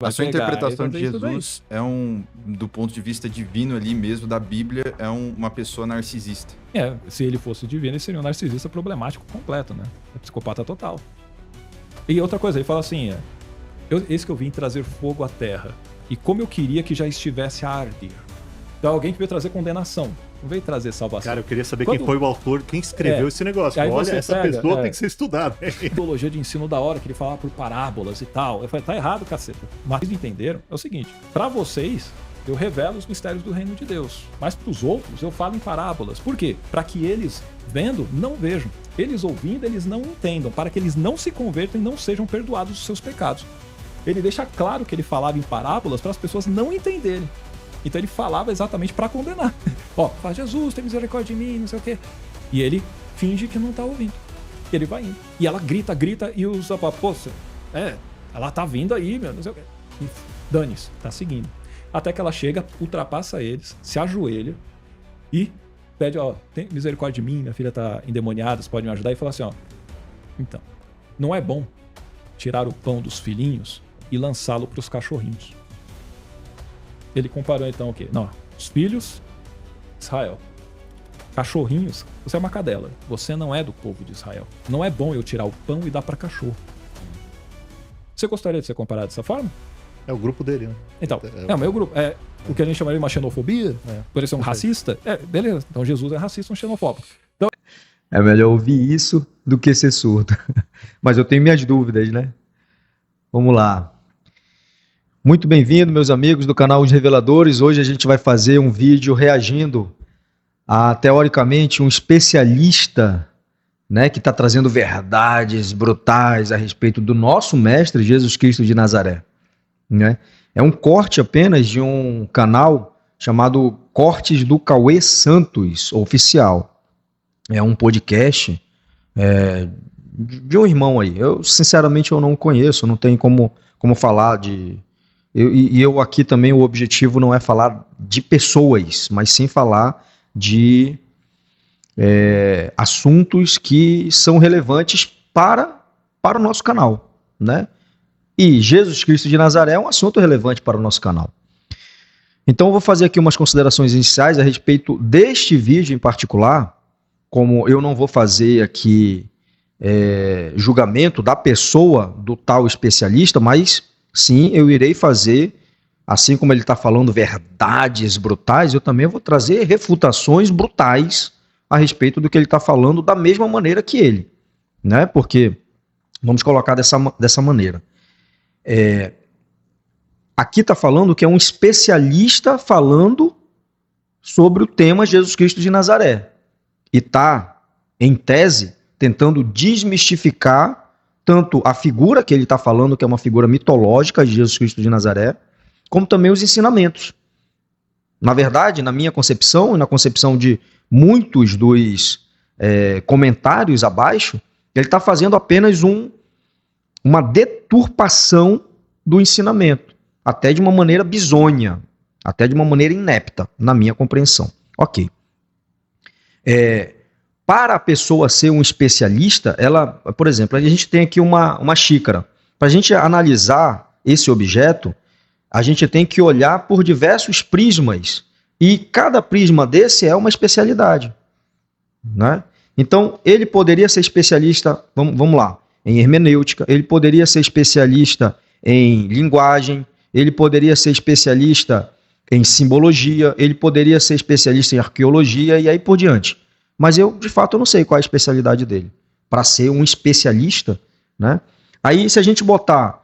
A sua interpretação de isso daí. Jesus do ponto de vista divino ali mesmo, da Bíblia, uma pessoa narcisista. Se ele fosse divino, ele seria um narcisista problemático completo, né? É psicopata total. E outra coisa, ele fala assim, esse que eu vim trazer fogo à terra, e como eu queria que já estivesse a arder. Então alguém que veio trazer condenação, não veio trazer salvação. Cara, eu queria saber quem foi o autor, quem escreveu esse negócio. Olha, essa pessoa tem que ser estudada. Teologia de ensino da hora, que ele falava por parábolas e tal. Eu falei, tá errado, caceta. Mas eles entenderam, é o seguinte, pra vocês, eu revelo os mistérios do reino de Deus. Mas pros outros, eu falo em parábolas. Por quê? Pra que eles, vendo, não vejam. Eles ouvindo, eles não entendam. Para que eles não se convertam e não sejam perdoados dos seus pecados. Ele deixa claro que ele falava em parábolas para as pessoas não entenderem. Então ele falava exatamente para condenar. Fala, Jesus, tem misericórdia de mim, não sei o quê. E ele finge que não tá ouvindo. Ele vai indo. E ela grita, e os apóstolos, ela tá vindo aí, meu, não sei o quê. E dane-se, tá seguindo. Até que ela chega, ultrapassa eles, se ajoelha e pede, tem misericórdia de mim, minha filha tá endemoniada, você pode me ajudar? E fala assim, então, não é bom tirar o pão dos filhinhos e lançá-lo pros cachorrinhos. Ele comparou então o quê? Não, os filhos, Israel. Cachorrinhos, você é uma cadela. Você não é do povo de Israel. Não é bom eu tirar o pão e dar para cachorro. Você gostaria de ser comparado dessa forma? É o grupo dele, né? Então, o meu grupo. O que a gente chamaria de uma xenofobia? Por ele ser um racista? Beleza. Então Jesus é racista, um xenofóbico. Então, é melhor ouvir isso do que ser surdo. Mas eu tenho minhas dúvidas, né? Vamos lá. Muito bem-vindo, meus amigos do canal Os Reveladores. Hoje a gente vai fazer um vídeo reagindo a, teoricamente, um especialista, né, que está trazendo verdades brutais a respeito do nosso mestre Jesus Cristo de Nazaré. Né? É um corte apenas de um canal chamado Cortes do Cauê Santos Oficial. É um podcast de um irmão aí. Sinceramente, eu não conheço, não tenho como falar de... Eu aqui também, o objetivo não é falar de pessoas, mas sim falar de assuntos que são relevantes para o nosso canal, né? E Jesus Cristo de Nazaré é um assunto relevante para o nosso canal. Então eu vou fazer aqui umas considerações iniciais a respeito deste vídeo em particular, como eu não vou fazer aqui julgamento da pessoa do tal especialista, mas sim, eu irei fazer, assim como ele está falando verdades brutais, eu também vou trazer refutações brutais a respeito do que ele está falando da mesma maneira que ele, né? Porque, vamos colocar dessa maneira, aqui está falando que é um especialista falando sobre o tema Jesus Cristo de Nazaré, e está, em tese, tentando desmistificar tanto a figura que ele está falando, que é uma figura mitológica de Jesus Cristo de Nazaré, como também os ensinamentos. Na verdade, na minha concepção e na concepção de muitos dos comentários abaixo, ele está fazendo apenas uma deturpação do ensinamento, até de uma maneira bizonha, até de uma maneira inepta, na minha compreensão. Ok. Para a pessoa ser um especialista, ela, por exemplo, a gente tem aqui uma xícara. Para a gente analisar esse objeto, a gente tem que olhar por diversos prismas. E cada prisma desse é uma especialidade, né? Então, ele poderia ser especialista, vamos lá, em hermenêutica, ele poderia ser especialista em linguagem, ele poderia ser especialista em simbologia, ele poderia ser especialista em arqueologia e aí por diante. Mas eu, de fato, não sei qual é a especialidade dele. Para ser um especialista, né? Aí, se a gente botar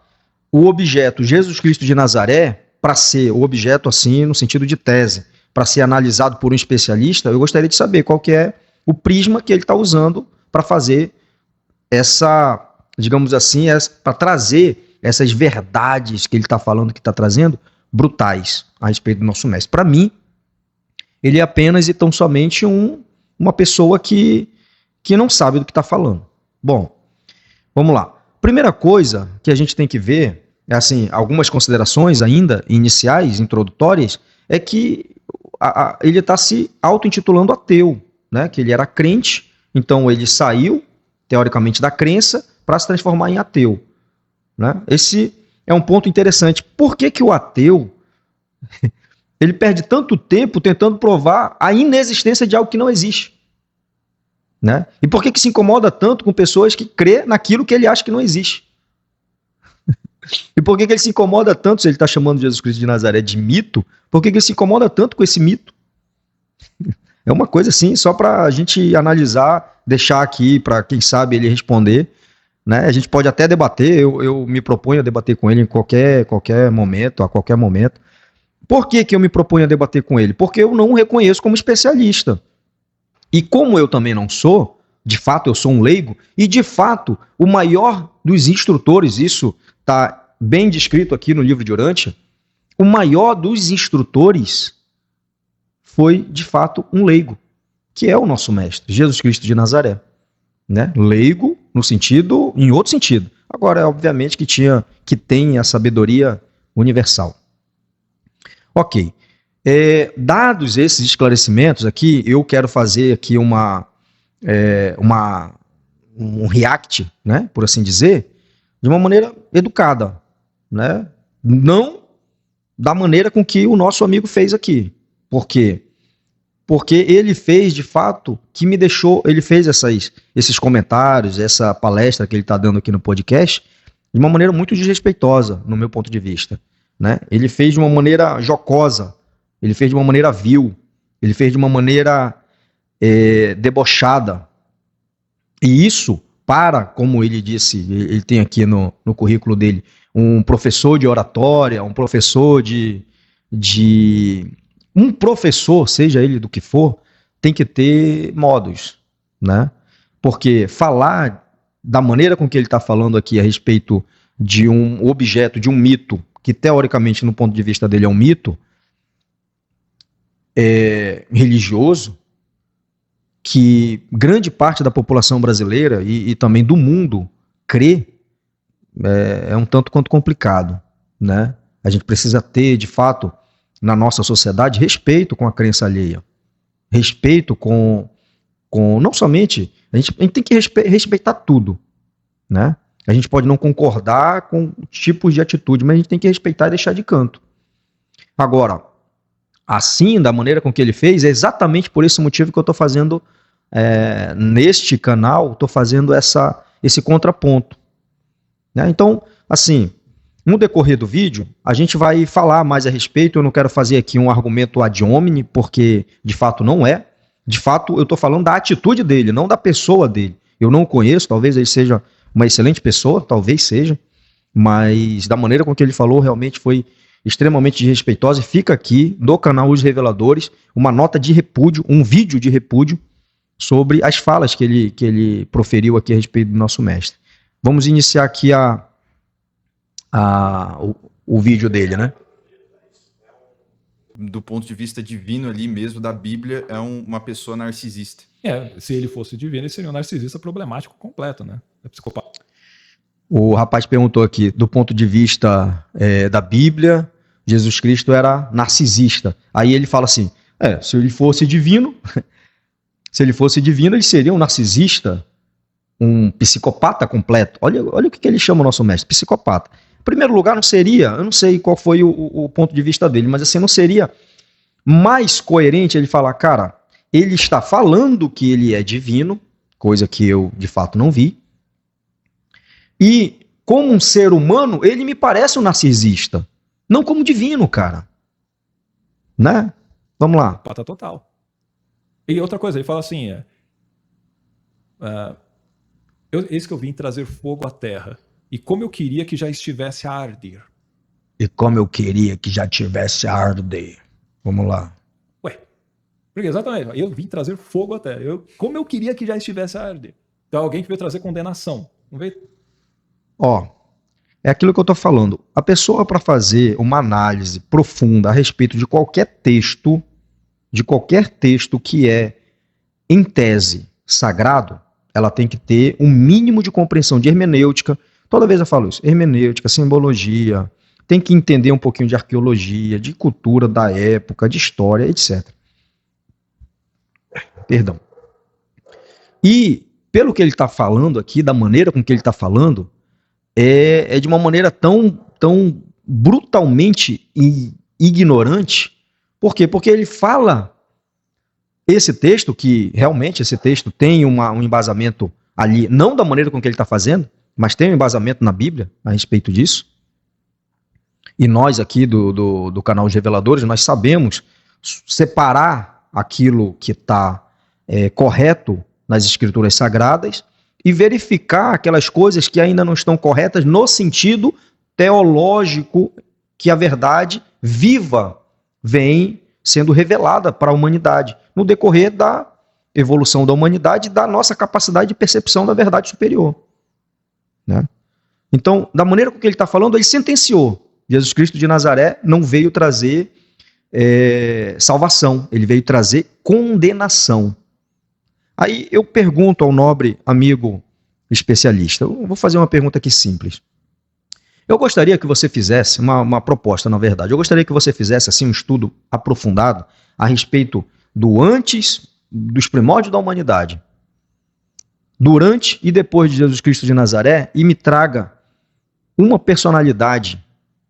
o objeto Jesus Cristo de Nazaré, para ser o objeto assim, no sentido de tese, para ser analisado por um especialista, eu gostaria de saber qual que é o prisma que ele está usando para fazer essa, digamos assim, para trazer essas verdades que ele está falando, que está trazendo, brutais a respeito do nosso mestre. Para mim, ele é apenas e tão somente uma pessoa que não sabe do que está falando. Bom, vamos lá. Primeira coisa que a gente tem que ver, assim, algumas considerações ainda iniciais, introdutórias, é que ele está se auto-intitulando ateu, né? Que ele era crente, então ele saiu, teoricamente, da crença para se transformar em ateu, né? Esse é um ponto interessante. Por que que o ateu ele perde tanto tempo tentando provar a inexistência de algo que não existe? Né? E por que que se incomoda tanto com pessoas que crê naquilo que ele acha que não existe? E por que que ele se incomoda tanto, se ele está chamando Jesus Cristo de Nazaré de mito, por que que ele se incomoda tanto com esse mito? É uma coisa assim, só para a gente analisar, deixar aqui para quem sabe ele responder. Né? A gente pode até debater, eu me proponho a debater com ele em qualquer momento, a qualquer momento. Por que que eu me proponho a debater com ele? Porque eu não o reconheço como especialista. E como eu também não sou, de fato eu sou um leigo, e de fato o maior dos instrutores, isso está bem descrito aqui no livro de Urântia, o maior dos instrutores foi de fato um leigo, que é o nosso mestre, Jesus Cristo de Nazaré. Né? Leigo no sentido, em outro sentido. Agora, obviamente que tem a sabedoria universal. Ok. Dados esses esclarecimentos aqui, eu quero fazer aqui um react, né, por assim dizer, de uma maneira educada, né? Não da maneira com que o nosso amigo fez aqui. Por quê? Porque ele fez, de fato, que me deixou, ele fez esses comentários, essa palestra que ele está dando aqui no podcast, de uma maneira muito desrespeitosa, no meu ponto de vista. Né? Ele fez de uma maneira jocosa, ele fez de uma maneira vil, ele fez de uma maneira debochada. E isso, como ele disse, ele tem aqui no currículo dele, um professor de oratória, um professor um professor, seja ele do que for, tem que ter modos, né? Porque falar da maneira com que ele está falando aqui a respeito de um objeto, de um mito, que teoricamente, no ponto de vista dele, é um mito religioso, que grande parte da população brasileira e também do mundo crê, é um tanto quanto complicado, né? A gente precisa ter, de fato, na nossa sociedade, respeito com a crença alheia. Respeito com não somente... A gente tem que respeitar tudo, né? A gente pode não concordar com tipos de atitude, mas a gente tem que respeitar e deixar de canto. Agora, assim, da maneira com que ele fez, é exatamente por esse motivo que eu estou fazendo, neste canal, estou fazendo esse contraponto. Né? Então, assim... No decorrer do vídeo, a gente vai falar mais a respeito. Eu não quero fazer aqui um argumento ad hominem, porque de fato não é. De fato, eu estou falando da atitude dele, não da pessoa dele. Eu não o conheço, talvez ele seja uma excelente pessoa, talvez seja, mas da maneira com que ele falou, realmente foi extremamente desrespeitosa. E fica aqui, no canal Os Reveladores, uma nota de repúdio, um vídeo de repúdio sobre as falas que ele proferiu aqui a respeito do nosso mestre. Vamos iniciar aqui o vídeo dele, né? Do ponto de vista divino ali mesmo, da Bíblia, é uma pessoa narcisista. Se ele fosse divino, ele seria um narcisista problemático completo, né? É psicopata. O rapaz perguntou aqui, do ponto de vista da Bíblia, Jesus Cristo era narcisista. Aí ele fala assim, se ele fosse divino, ele seria um narcisista, um psicopata completo. Olha o que ele chama o nosso mestre, psicopata. Em primeiro lugar, não seria, eu não sei qual foi o ponto de vista dele, mas assim, não seria mais coerente ele falar, cara, ele está falando que ele é divino, coisa que eu de fato não vi, e como um ser humano, ele me parece um narcisista, não como divino, cara. Né? Vamos lá. Pata total. E outra coisa, ele fala assim, eis que eu vim trazer fogo à terra. E como eu queria que já estivesse a arder. E como eu queria que já tivesse a arder. Vamos lá. Porque exatamente, eu vim trazer fogo à terra. Como eu queria que já estivesse a arder. Então alguém que veio trazer condenação. Não veio... É aquilo que eu estou falando. A pessoa, para fazer uma análise profunda a respeito de qualquer texto que é, em tese, sagrado, ela tem que ter um mínimo de compreensão de hermenêutica. Toda vez eu falo isso, hermenêutica, simbologia, tem que entender um pouquinho de arqueologia, de cultura da época, de história, etc. Perdão. E, pelo que ele está falando aqui, da maneira com que ele está falando, é de uma maneira tão tão brutalmente ignorante. Por quê? Porque ele fala esse texto, que realmente esse texto tem um embasamento ali, não da maneira com que ele está fazendo, mas tem um embasamento na Bíblia a respeito disso. E nós aqui do canal Os Reveladores, nós sabemos separar aquilo que está correto nas Escrituras Sagradas e verificar aquelas coisas que ainda não estão corretas no sentido teológico, que a verdade viva vem sendo revelada para a humanidade, no decorrer da evolução da humanidade e da nossa capacidade de percepção da verdade superior. Né? Então, da maneira com que ele está falando, ele sentenciou. Jesus Cristo de Nazaré não veio trazer salvação, ele veio trazer condenação. Aí eu pergunto ao nobre amigo especialista, eu vou fazer uma pergunta aqui simples. Eu gostaria que você fizesse uma proposta, na verdade. Eu gostaria que você fizesse assim, um estudo aprofundado a respeito do antes, dos primórdios da humanidade, durante e depois de Jesus Cristo de Nazaré, e me traga uma personalidade,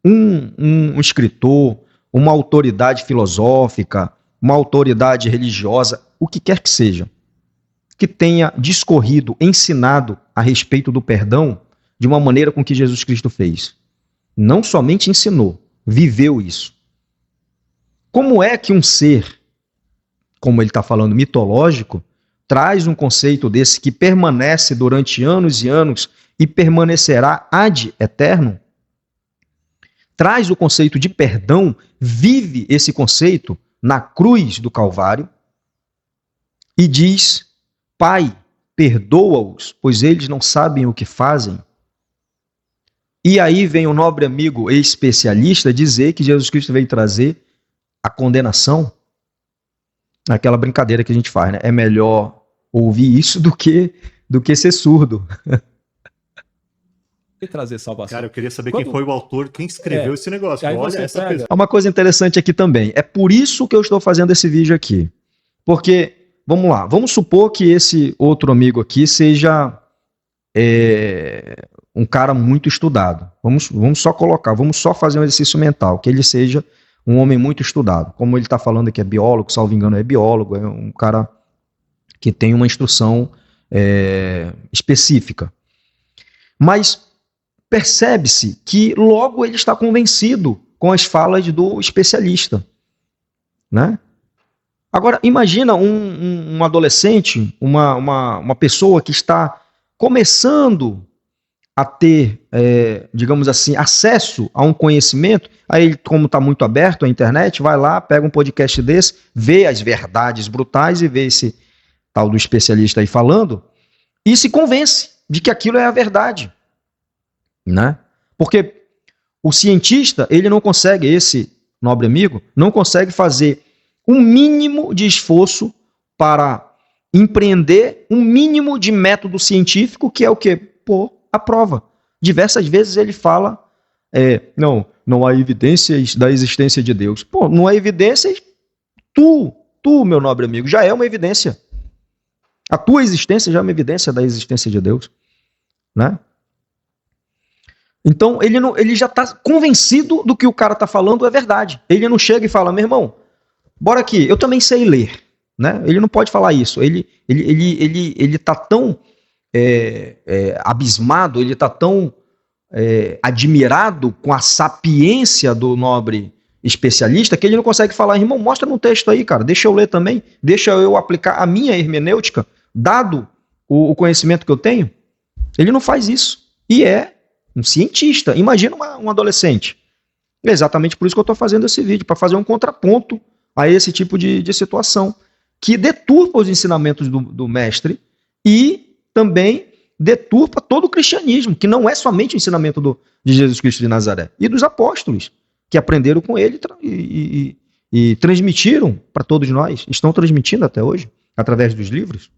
um escritor, uma autoridade filosófica, uma autoridade religiosa, o que quer que seja, que tenha discorrido, ensinado a respeito do perdão de uma maneira com que Jesus Cristo fez. Não somente ensinou, viveu isso. Como é que um ser, como ele está falando, mitológico, traz um conceito desse que permanece durante anos e anos e permanecerá ad eterno? Traz o conceito de perdão, vive esse conceito na cruz do Calvário e diz: Pai, perdoa-os, pois eles não sabem o que fazem. E aí vem o nobre amigo especialista dizer que Jesus Cristo veio trazer a condenação. Aquela brincadeira que a gente faz, né? É melhor ouvir isso do que ser surdo. E trazer salvação. Cara, eu queria saber quem foi o autor, quem escreveu esse negócio. Olha essa pessoa. Uma coisa interessante aqui também. É por isso que eu estou fazendo esse vídeo aqui. Porque, vamos lá, vamos supor que esse outro amigo aqui seja um cara muito estudado. Vamos só colocar, vamos só fazer um exercício mental, que ele seja um homem muito estudado. Como ele está falando aqui, é biólogo, salvo engano é biólogo, é um cara que tem uma instrução específica. Mas percebe-se que logo ele está convencido com as falas do especialista. Né? Agora, imagina um adolescente, uma pessoa que está começando a ter, digamos assim, acesso a um conhecimento. Aí ele, como está muito aberto à internet, vai lá, pega um podcast desse, vê as verdades brutais e vê esse tal do especialista aí falando e se convence de que aquilo é a verdade. Né? Porque o cientista, ele não consegue, esse nobre amigo, não consegue fazer um mínimo de esforço para empreender um mínimo de método científico, que é o quê? Pô, a prova. Diversas vezes ele fala, não há evidências da existência de Deus. Pô, não há evidências, tu, meu nobre amigo, já é uma evidência. A tua existência já é uma evidência da existência de Deus. Né? Então, ele já está convencido do que o cara está falando é verdade. Ele não chega e fala, meu irmão, bora aqui, eu também sei ler. Né? Ele não pode falar isso. Ele está tão abismado, ele está tão admirado com a sapiência do nobre especialista que ele não consegue falar, irmão, mostra no texto aí, cara, deixa eu ler também, deixa eu aplicar a minha hermenêutica, dado o conhecimento que eu tenho. Ele não faz isso. E é um cientista. Imagina um adolescente. É exatamente por isso que eu estou fazendo esse vídeo, para fazer um contraponto a esse tipo de situação, que deturpa os ensinamentos do mestre e também deturpa todo o cristianismo, que não é somente o ensinamento de Jesus Cristo de Nazaré, e dos apóstolos, que aprenderam com ele e transmitiram para todos nós, estão transmitindo até hoje, através dos livros.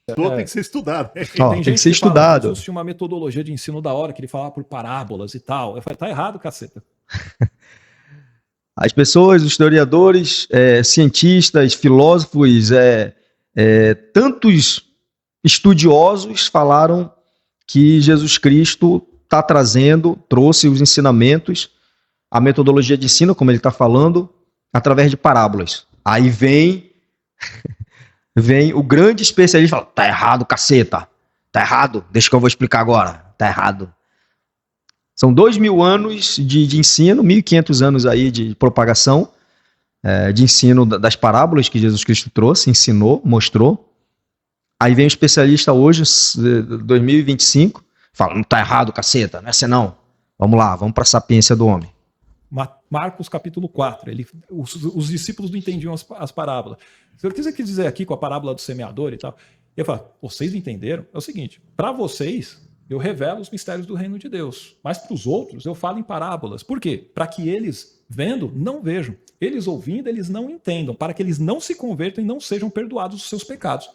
Tem que ser estudado. Tem que ser estudado. Fala, tinha uma metodologia de ensino da hora, que ele falava por parábolas e tal. Eu falei, tá errado, caceta. As pessoas, os historiadores, cientistas, filósofos, tantos estudiosos falaram que Jesus Cristo está trouxe os ensinamentos, a metodologia de ensino, como ele está falando, através de parábolas. Aí vem o grande especialista e fala, tá errado, caceta, tá errado, deixa que eu vou explicar agora, tá errado. São 2.000 anos de ensino, 1.500 anos aí de propagação, de ensino das parábolas que Jesus Cristo trouxe, ensinou, mostrou. Aí vem o especialista hoje, 2025, fala, não tá errado, caceta, não é assim não. Vamos lá, vamos para a sapiência do homem. Marcos capítulo 4, os discípulos não entendiam as parábolas. Se eu quis dizer aqui com a parábola do semeador e tal, eu falo, vocês entenderam? É o seguinte, para vocês, eu revelo os mistérios do reino de Deus, mas para os outros eu falo em parábolas. Por quê? Para que eles, vendo, não vejam. Eles ouvindo, eles não entendam, para que eles não se convertam e não sejam perdoados os seus pecados.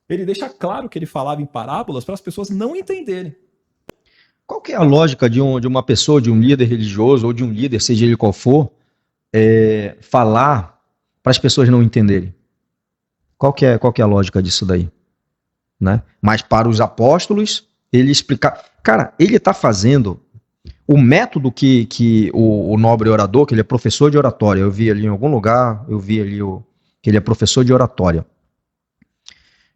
Ele deixa claro que ele falava em parábolas para as pessoas não entenderem. Qual que é a lógica de uma pessoa, de um líder religioso ou de um líder, seja ele qual for, falar para as pessoas não entenderem? Qual que é a lógica disso daí? Né? Mas para os apóstolos, ele explicar... Cara, ele está fazendo o método que o nobre orador, que ele é professor de oratória, eu vi ali em algum lugar, que ele é professor de oratória.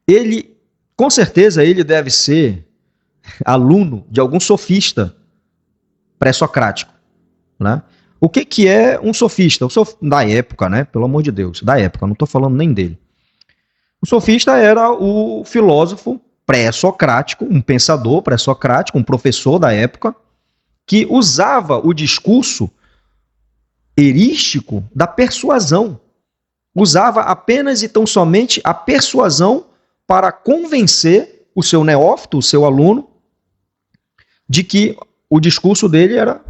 Ele, com certeza, ele deve ser aluno de algum sofista pré-socrático, né? O que é um sofista? Da época, né? Pelo amor de Deus, da época, não estou falando nem dele. O sofista era o filósofo pré-socrático, um pensador pré-socrático, um professor da época, que usava o discurso erístico da persuasão. Usava apenas e tão somente a persuasão para convencer o seu neófito, o seu aluno, de que o discurso dele era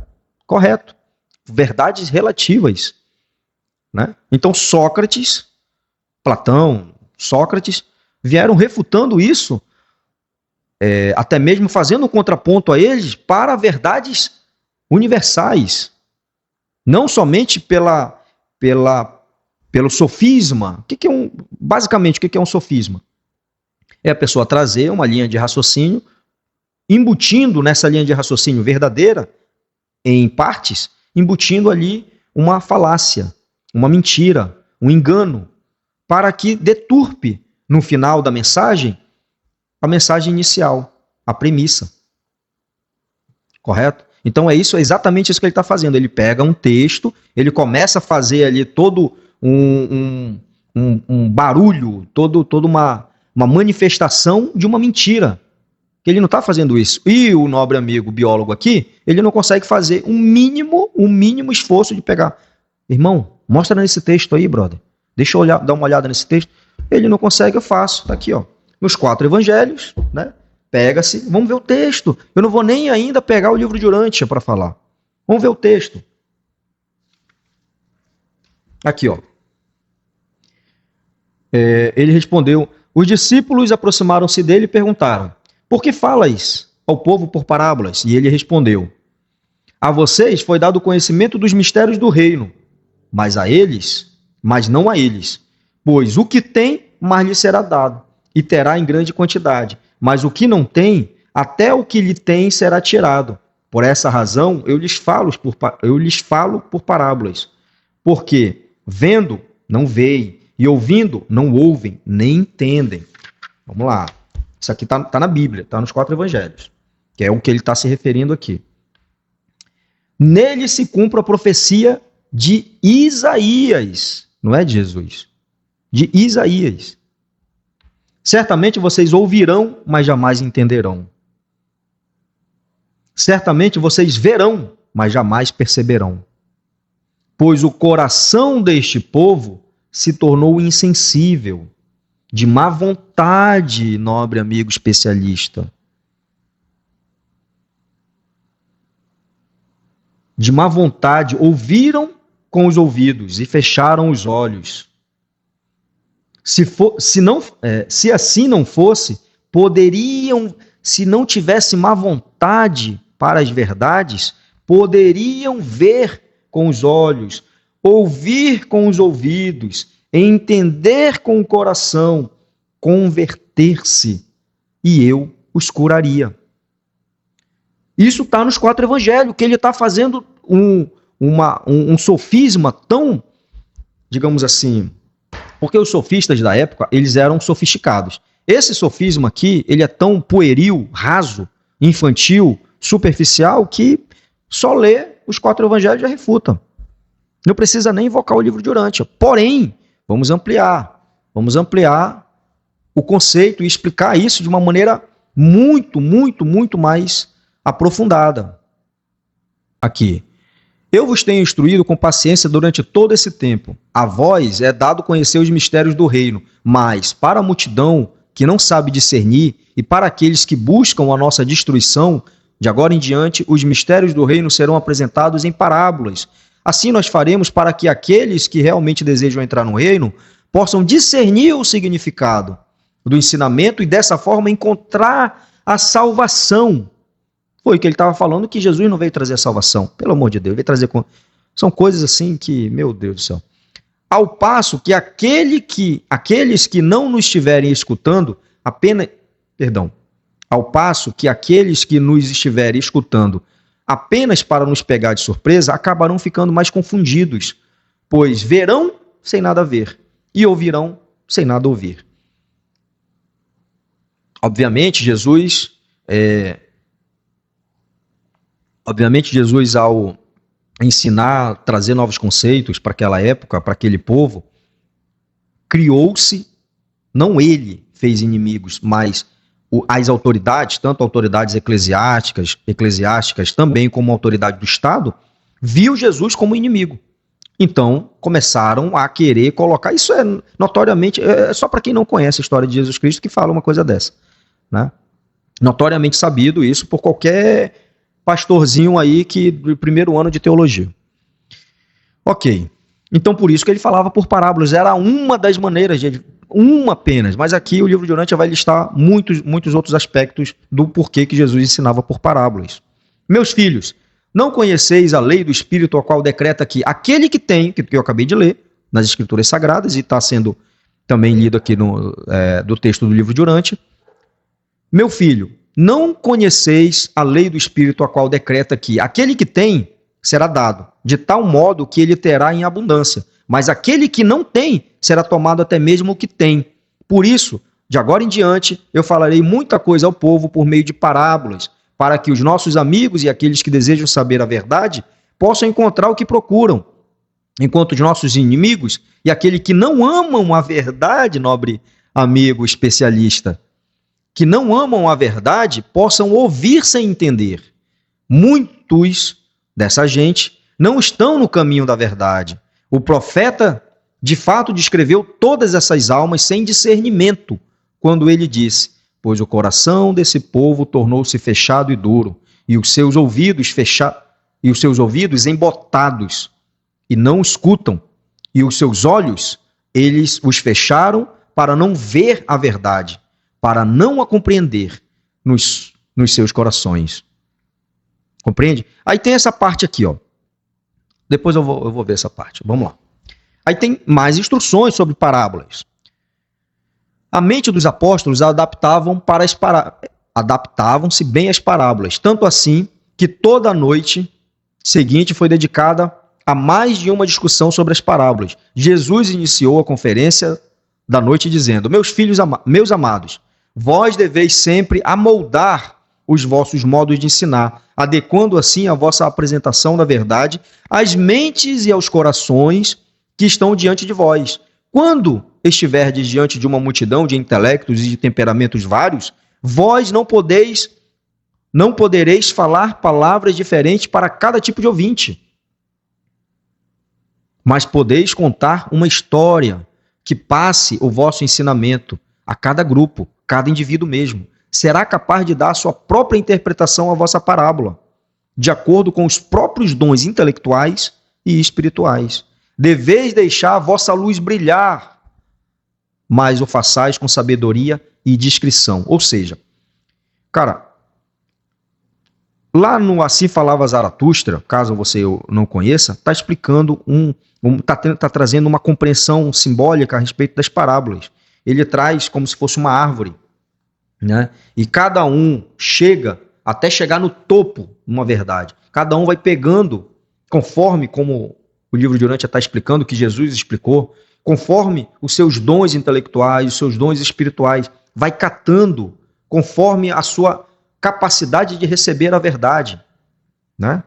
correto. Verdades relativas. Né? Então Sócrates, Platão, Sócrates, vieram refutando isso, até mesmo fazendo um contraponto a eles para verdades universais. Não somente pelo sofisma. Basicamente, o que é um sofisma? É a pessoa trazer uma linha de raciocínio, embutindo nessa linha de raciocínio verdadeira, em partes, embutindo ali uma falácia, uma mentira, um engano, para que deturpe, no final da mensagem, a mensagem inicial, a premissa. Correto? Então é exatamente isso que ele está fazendo. Ele pega um texto, ele começa a fazer ali todo um barulho, toda uma manifestação de uma mentira. Que ele não está fazendo isso. E o nobre amigo biólogo aqui, ele não consegue fazer um mínimo esforço de pegar. Irmão, mostra nesse texto aí, brother. Deixa eu dar uma olhada nesse texto. Ele não consegue, eu faço. Está aqui, ó. Nos 4 evangelhos, né? Pega-se, vamos ver o texto. Eu não vou nem ainda pegar o livro de Urântia para falar. Vamos ver o texto. Aqui, ó. Ele respondeu, os discípulos aproximaram-se dele e perguntaram, por que falas ao povo por parábolas? E ele respondeu, a vocês foi dado o conhecimento dos mistérios do reino, mas não a eles. Pois o que tem, mais lhe será dado, e terá em grande quantidade. Mas o que não tem, até o que lhe tem será tirado. Por essa razão, eu lhes falo por parábolas. Porque, vendo, não veem, e ouvindo, não ouvem, nem entendem. Vamos lá. Isso aqui está na Bíblia, está nos 4 evangelhos, que é o que ele está se referindo aqui. Nele se cumpre a profecia de Isaías, não é de Jesus, de Isaías. Certamente vocês ouvirão, mas jamais entenderão. Certamente vocês verão, mas jamais perceberão. Pois o coração deste povo se tornou insensível, de má vontade, nobre amigo especialista. De má vontade, ouviram com os ouvidos e fecharam os olhos. Se assim não fosse, poderiam, se não tivesse má vontade para as verdades, poderiam ver com os olhos, ouvir com os ouvidos, entender com o coração, converter-se, e eu os curaria. Isso está nos 4 evangelhos, que ele está fazendo um sofisma tão, digamos assim, porque os sofistas da época, eles eram sofisticados. Esse sofisma aqui, ele é tão pueril, raso, infantil, superficial, que só ler os 4 evangelhos já refuta. Não precisa nem invocar o livro de Urântia. Porém, vamos ampliar o conceito e explicar isso de uma maneira muito, muito, muito mais aprofundada. Aqui. Eu vos tenho instruído com paciência durante todo esse tempo. A vós é dado conhecer os mistérios do reino, mas para a multidão que não sabe discernir e para aqueles que buscam a nossa destruição, de agora em diante, os mistérios do reino serão apresentados em parábolas. Assim nós faremos para que aqueles que realmente desejam entrar no reino possam discernir o significado do ensinamento e dessa forma encontrar a salvação. Foi o que ele estava falando, que Jesus não veio trazer a salvação. Pelo amor de Deus, ele veio trazer... São coisas assim que, meu Deus do céu. Ao passo que aqueles que não nos estiverem escutando, ao passo que aqueles que nos estiverem escutando apenas para nos pegar de surpresa, acabarão ficando mais confundidos, pois verão sem nada ver e ouvirão sem nada ouvir. Obviamente, Jesus, ao ensinar, trazer novos conceitos para aquela época, para aquele povo, criou-se, não ele fez inimigos, mas as autoridades, tanto autoridades eclesiásticas também como autoridade do Estado, viu Jesus como inimigo. Então, começaram a querer colocar... Isso é notoriamente... É só para quem não conhece a história de Jesus Cristo que fala uma coisa dessa, né? Notoriamente sabido isso por qualquer pastorzinho aí do primeiro ano de teologia. Ok. Então, por isso que ele falava por parábolas. Era uma das maneiras, uma apenas. Mas aqui o livro de Urântia vai listar muitos outros aspectos do porquê que Jesus ensinava por parábolas. Meus filhos, não conheceis a lei do Espírito, a qual decreta que aquele que tem, que eu acabei de ler nas Escrituras Sagradas, e está sendo também lido aqui do texto do livro de Urântia. Meu filho, não conheceis a lei do Espírito, a qual decreta que aquele que tem será dado, de tal modo que ele terá em abundância. Mas aquele que não tem, será tomado até mesmo o que tem. Por isso, de agora em diante, eu falarei muita coisa ao povo por meio de parábolas, para que os nossos amigos e aqueles que desejam saber a verdade possam encontrar o que procuram, enquanto os nossos inimigos e aqueles que não amam a verdade, nobre amigo especialista, que não amam a verdade, possam ouvir sem entender. Muitos dessa gente não estão no caminho da verdade. O profeta, de fato, descreveu todas essas almas sem discernimento, quando ele disse: pois o coração desse povo tornou-se fechado e duro, e os seus ouvidos embotados, e não escutam, e os seus olhos, eles os fecharam para não ver a verdade, para não a compreender nos seus corações. Compreende? Aí tem essa parte aqui, ó. Depois eu vou ver essa parte. Vamos lá. Aí tem mais instruções sobre parábolas. A mente dos apóstolos adaptavam-se bem às parábolas, tanto assim que toda a noite seguinte foi dedicada a mais de uma discussão sobre as parábolas. Jesus iniciou a conferência da noite dizendo: meus filhos, meus amados, vós deveis sempre amoldar os vossos modos de ensinar, adequando assim a vossa apresentação da verdade às mentes e aos corações que estão diante de vós. Quando estiverdes diante de uma multidão de intelectos e de temperamentos vários, vós não podereis falar palavras diferentes para cada tipo de ouvinte, mas podeis contar uma história que passe o vosso ensinamento a cada grupo, cada indivíduo mesmo. Será capaz de dar a sua própria interpretação à vossa parábola, de acordo com os próprios dons intelectuais e espirituais. Deveis deixar a vossa luz brilhar, mas o façais com sabedoria e discrição. Ou seja, cara, lá no Assim Falava Zaratustra, caso você não conheça, está explicando tá trazendo uma compreensão simbólica a respeito das parábolas. Ele traz como se fosse uma árvore, né? E cada um chega até chegar no topo, uma verdade. Cada um vai pegando, conforme, como o livro de Urântia está explicando, que Jesus explicou, conforme os seus dons intelectuais, os seus dons espirituais, vai catando, conforme a sua capacidade de receber a verdade, né?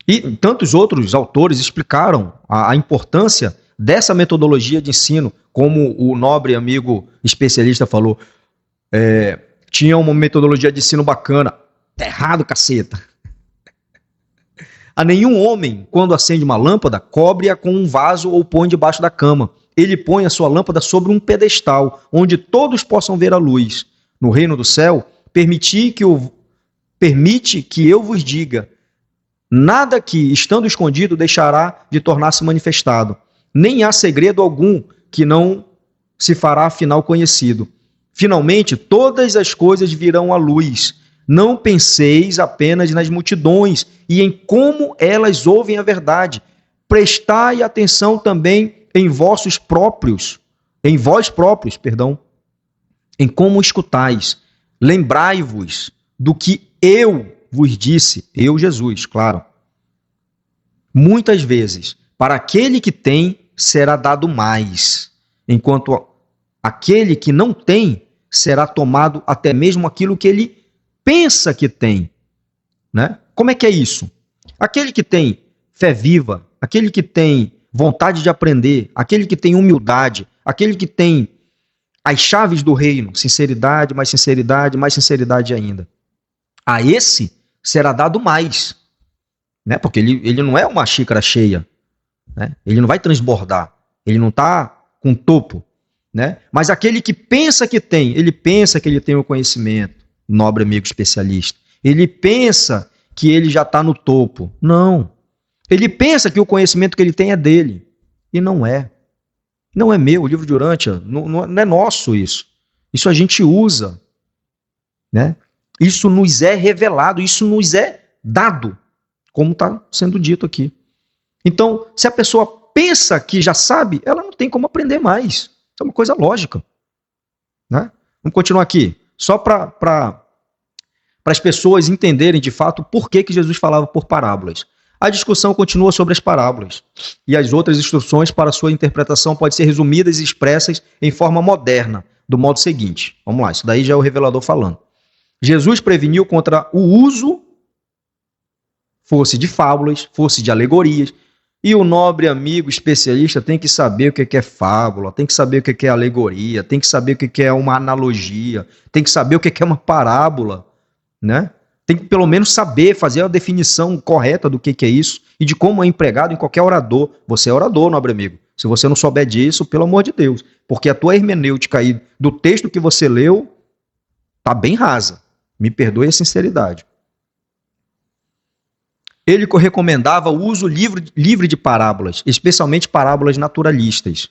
E tantos outros autores explicaram a importância dessa metodologia de ensino, como o nobre amigo especialista falou, tinha uma metodologia de ensino bacana. Tá errado, caceta. A nenhum homem, quando acende uma lâmpada, cobre-a com um vaso ou põe debaixo da cama. Ele põe a sua lâmpada sobre um pedestal, onde todos possam ver a luz. No reino do céu, permite que eu vos diga, nada que, estando escondido, deixará de tornar-se manifestado. Nem há segredo algum que não se fará afinal conhecido. Finalmente, todas as coisas virão à luz. Não penseis apenas nas multidões e em como elas ouvem a verdade. Prestai atenção também em vós próprios, em como escutais. Lembrai-vos do que eu vos disse, eu, Jesus, claro. Muitas vezes, para aquele que tem, será dado mais, enquanto aquele que não tem, será tomado até mesmo aquilo que ele pensa que tem, né? Como é que é isso? Aquele que tem fé viva, aquele que tem vontade de aprender, aquele que tem humildade, aquele que tem as chaves do reino, sinceridade, mais sinceridade ainda. A esse será dado mais, né? Porque ele não é uma xícara cheia, né? Ele não vai transbordar, ele não está com topo, né? Mas aquele que pensa que tem, ele pensa que ele tem o conhecimento, nobre amigo especialista. Ele pensa que ele já está no topo. Não. Ele pensa que o conhecimento que ele tem é dele. E não é. Não é meu. O livro de Urântia não é nosso isso. Isso a gente usa, né? Isso nos é revelado, isso nos é dado, como está sendo dito aqui. Então, se a pessoa pensa que já sabe, ela não tem como aprender mais. Isso é uma coisa lógica, né? Vamos continuar aqui. Só para as pessoas entenderem de fato por que Jesus falava por parábolas. A discussão continua sobre as parábolas e as outras instruções para sua interpretação podem ser resumidas e expressas em forma moderna, do modo seguinte. Vamos lá, isso daí já é o revelador falando. Jesus preveniu contra o uso, fosse de fábulas, fosse de alegorias, e o nobre amigo especialista tem que saber o que é fábula, tem que saber o que é alegoria, tem que saber o que é uma analogia, tem que saber o que é uma parábola, né? Tem que pelo menos saber fazer a definição correta do que é isso e de como é empregado em qualquer orador. Você é orador, nobre amigo. Se você não souber disso, pelo amor de Deus, porque a tua hermenêutica aí do texto que você leu tá bem rasa. Me perdoe a sinceridade. Ele recomendava o uso livre de parábolas, especialmente parábolas naturalistas.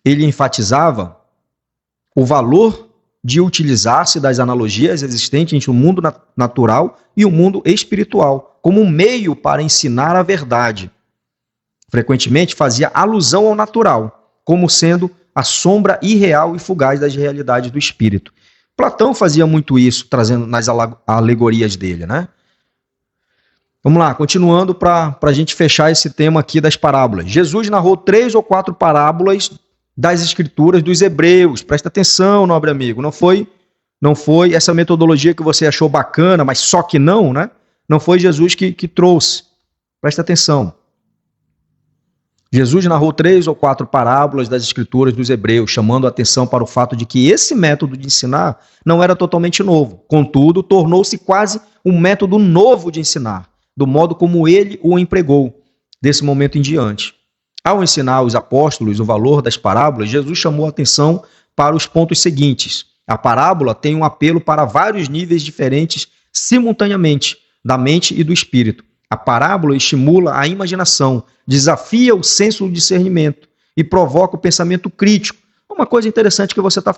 Ele enfatizava o valor de utilizar-se das analogias existentes entre o mundo natural e o mundo espiritual, como um meio para ensinar a verdade. Frequentemente fazia alusão ao natural, como sendo a sombra irreal e fugaz das realidades do espírito. Platão fazia muito isso, trazendo nas alegorias dele, né? Vamos lá, continuando para a gente fechar esse tema aqui das parábolas. Jesus narrou 3 ou 4 parábolas das escrituras dos hebreus. Presta atenção, nobre amigo. Não foi essa metodologia que você achou bacana, mas só que não, né? Não foi Jesus que trouxe. Presta atenção. Jesus narrou 3 ou 4 parábolas das escrituras dos hebreus, chamando a atenção para o fato de que esse método de ensinar não era totalmente novo. Contudo, tornou-se quase um método novo de ensinar, do modo como ele o empregou, desse momento em diante. Ao ensinar aos apóstolos o valor das parábolas, Jesus chamou a atenção para os pontos seguintes. A parábola tem um apelo para vários níveis diferentes simultaneamente, da mente e do espírito. A parábola estimula a imaginação, desafia o senso do discernimento e provoca o pensamento crítico. Uma coisa interessante que você está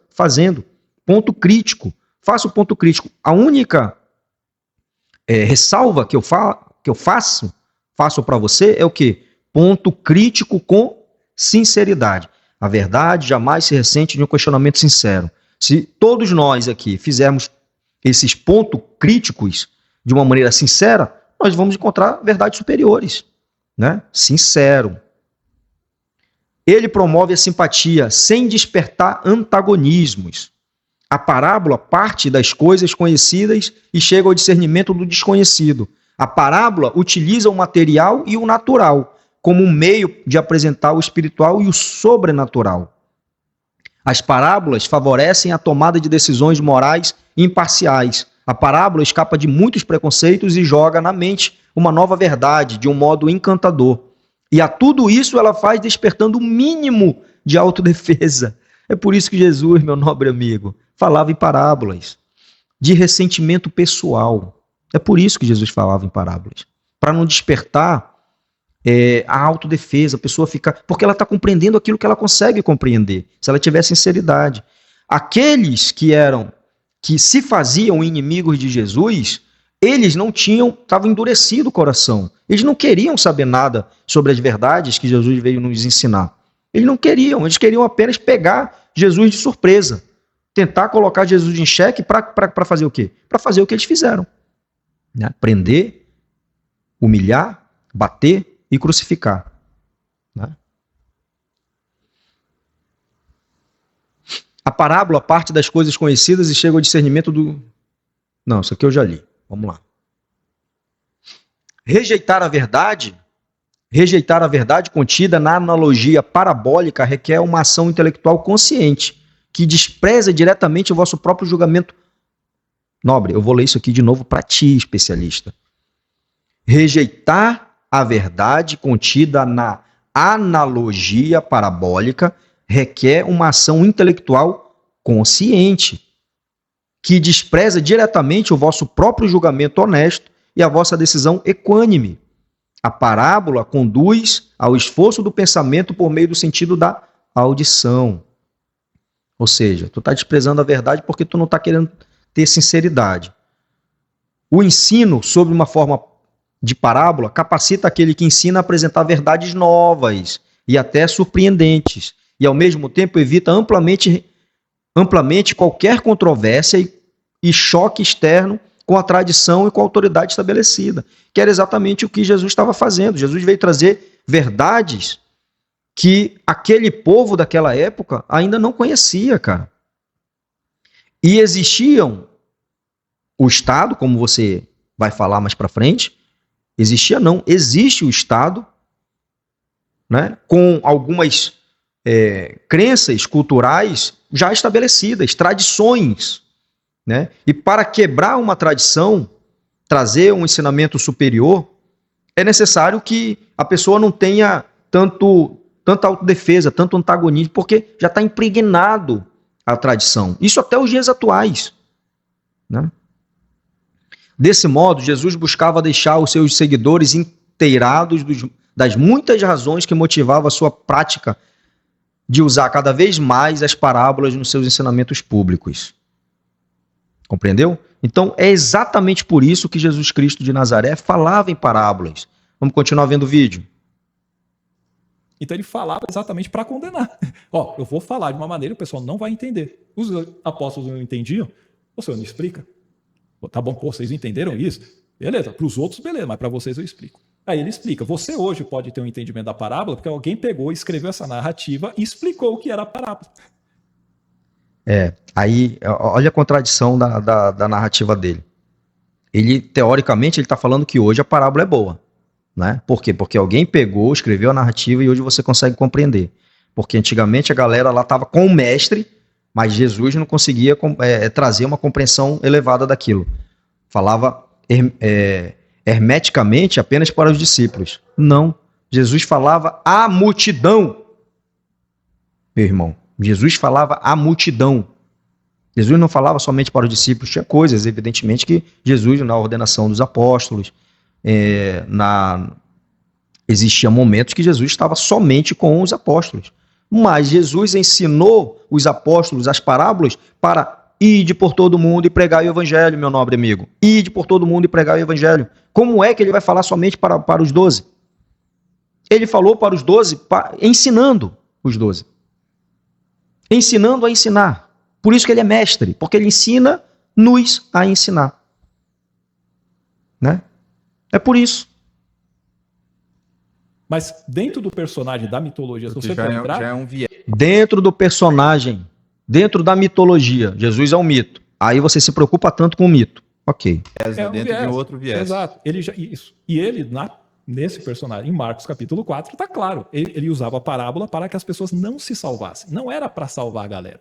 fazendo, ponto crítico. Faça o ponto crítico. A única ressalva que eu faço para você é o quê? Ponto crítico com sinceridade. A verdade jamais se ressente de um questionamento sincero. Se todos nós aqui fizermos esses pontos críticos de uma maneira sincera, nós vamos encontrar verdades superiores, né? Sincero. Ele promove a simpatia sem despertar antagonismos. A parábola parte das coisas conhecidas e chega ao discernimento do desconhecido. A parábola utiliza o material e o natural como um meio de apresentar o espiritual e o sobrenatural. As parábolas favorecem a tomada de decisões morais imparciais. A parábola escapa de muitos preconceitos e joga na mente uma nova verdade de um modo encantador. E a tudo isso ela faz despertando o mínimo de autodefesa. É por isso que Jesus, meu nobre amigo, falava em parábolas de ressentimento pessoal. É por isso que Jesus falava em parábolas. Para não despertar a autodefesa, a pessoa fica... Porque ela está compreendendo aquilo que ela consegue compreender, se ela tiver sinceridade. Aqueles que se faziam inimigos de Jesus, eles não tinham, estava endurecido o coração. Eles não queriam saber nada sobre as verdades que Jesus veio nos ensinar. Eles não queriam, eles queriam apenas pegar Jesus de surpresa. Tentar colocar Jesus em xeque para fazer o quê? Para fazer o que eles fizeram. Né? Prender, humilhar, bater e crucificar. Né? A parábola parte das coisas conhecidas e chega ao discernimento do... Não, isso aqui eu já li. Vamos lá. Rejeitar a verdade contida na analogia parabólica requer uma ação intelectual consciente, que despreza diretamente o vosso próprio julgamento. Nobre, eu vou ler isso aqui de novo para ti, especialista. Rejeitar a verdade contida na analogia parabólica requer uma ação intelectual consciente, que despreza diretamente o vosso próprio julgamento honesto e a vossa decisão equânime. A parábola conduz ao esforço do pensamento por meio do sentido da audição. Ou seja, tu está desprezando a verdade porque tu não está querendo ter sinceridade. O ensino sob uma forma de parábola capacita aquele que ensina a apresentar verdades novas e até surpreendentes, e ao mesmo tempo evita amplamente qualquer controvérsia e choque externo com a tradição e com a autoridade estabelecida, que era exatamente o que Jesus estava fazendo. Jesus veio trazer verdades que aquele povo daquela época ainda não conhecia, cara. E existiam o Estado, como você vai falar mais para frente, existe o Estado, né, com algumas crenças culturais já estabelecidas, tradições, né? E para quebrar uma tradição, trazer um ensinamento superior, é necessário que a pessoa não tenha tanta autodefesa, tanto antagonismo, porque já está impregnado a tradição. Isso até os dias atuais, né? Desse modo, Jesus buscava deixar os seus seguidores inteirados das muitas razões que motivavam a sua prática de usar cada vez mais as parábolas nos seus ensinamentos públicos. Compreendeu? Então, é exatamente por isso que Jesus Cristo de Nazaré falava em parábolas. Vamos continuar vendo o vídeo. Então ele falava exatamente para condenar. Ó, eu vou falar de uma maneira que o pessoal não vai entender. Os apóstolos não entendiam. O senhor não explica? Tá bom, pô, vocês entenderam isso? Beleza, para os outros, beleza, mas para vocês eu explico. Aí ele explica. Você hoje pode ter um entendimento da parábola porque alguém pegou, escreveu essa narrativa e explicou o que era a parábola. Aí olha a contradição da narrativa dele. Ele, teoricamente, ele está falando que hoje a parábola é boa. Né? Por quê? Porque alguém pegou, escreveu a narrativa e hoje você consegue compreender. Porque antigamente a galera lá estava com o mestre, mas Jesus não conseguia trazer uma compreensão elevada daquilo. Falava hermeticamente apenas para os discípulos. Não. Jesus falava à multidão. Meu irmão, Jesus falava à multidão. Jesus não falava somente para os discípulos. Tinha coisas, evidentemente, que Jesus, na ordenação dos apóstolos, existia momentos que Jesus estava somente com os apóstolos. Mas Jesus ensinou os apóstolos as parábolas para ide por todo mundo e pregar o evangelho, meu nobre amigo. Ide por todo mundo e pregar o evangelho. Como é que ele vai falar somente para os 12? Ele falou para os 12, ensinando os 12. Ensinando a ensinar. Por isso que ele é mestre, porque ele ensina nos a ensinar. Né? É por isso. Mas dentro do personagem da mitologia, se você já for lembrar... já é um viés. Dentro do personagem, dentro da mitologia, Jesus é um mito. Aí você se preocupa tanto com o mito. Ok. Dentro de um outro viés. Exato. Isso. E ele, nesse personagem, em Marcos capítulo 4, está claro. Ele usava a parábola para que as pessoas não se salvassem. Não era para salvar a galera.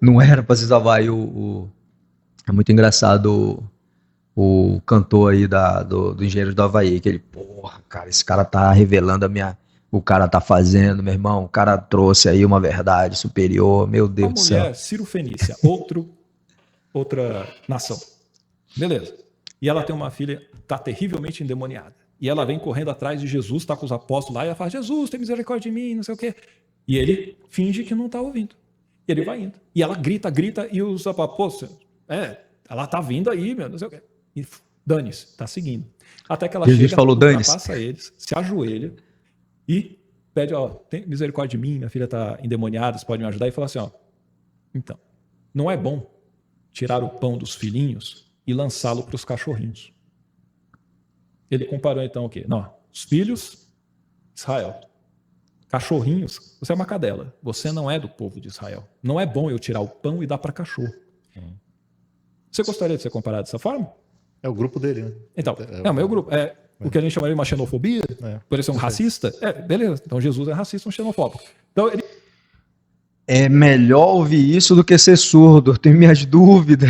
Não era para se salvar. É muito engraçado o cantor aí do Engenheiros do Havaí, que ele, porra, cara, esse cara tá revelando o cara tá fazendo, meu irmão, o cara trouxe aí uma verdade superior, meu Deus do céu. Uma mulher Ciro-Fenícia, outra nação. Beleza. E ela tem uma filha, tá terrivelmente endemoniada. E ela vem correndo atrás de Jesus, tá com os apóstolos lá, e ela fala, Jesus, tem misericórdia de mim, não sei o quê. E ele finge que não tá ouvindo. E ele vai indo. E ela grita, e os apóstolos, ela tá vindo aí, meu, não sei o quê. E dane-se, tá seguindo. Até que ela Jesus chega, falou, ultrapassa eles, se ajoelha e pede, tem misericórdia de mim, minha filha tá endemoniada, você pode me ajudar? E fala assim, então, não é bom tirar o pão dos filhinhos e lançá-lo para os cachorrinhos. Ele comparou então o quê? Não, os filhos, Israel. Cachorrinhos, você é uma cadela. Você não é do povo de Israel. Não é bom eu tirar o pão e dar para cachorro. Você gostaria de ser comparado dessa forma? É o grupo dele, né? Então, é o meu grupo. É o que a gente chamaria de uma xenofobia? Por ele ser um racista? Beleza. Então Jesus é racista, um xenofóbico. Então ele... É melhor ouvir isso do que ser surdo. Eu tenho minhas dúvidas.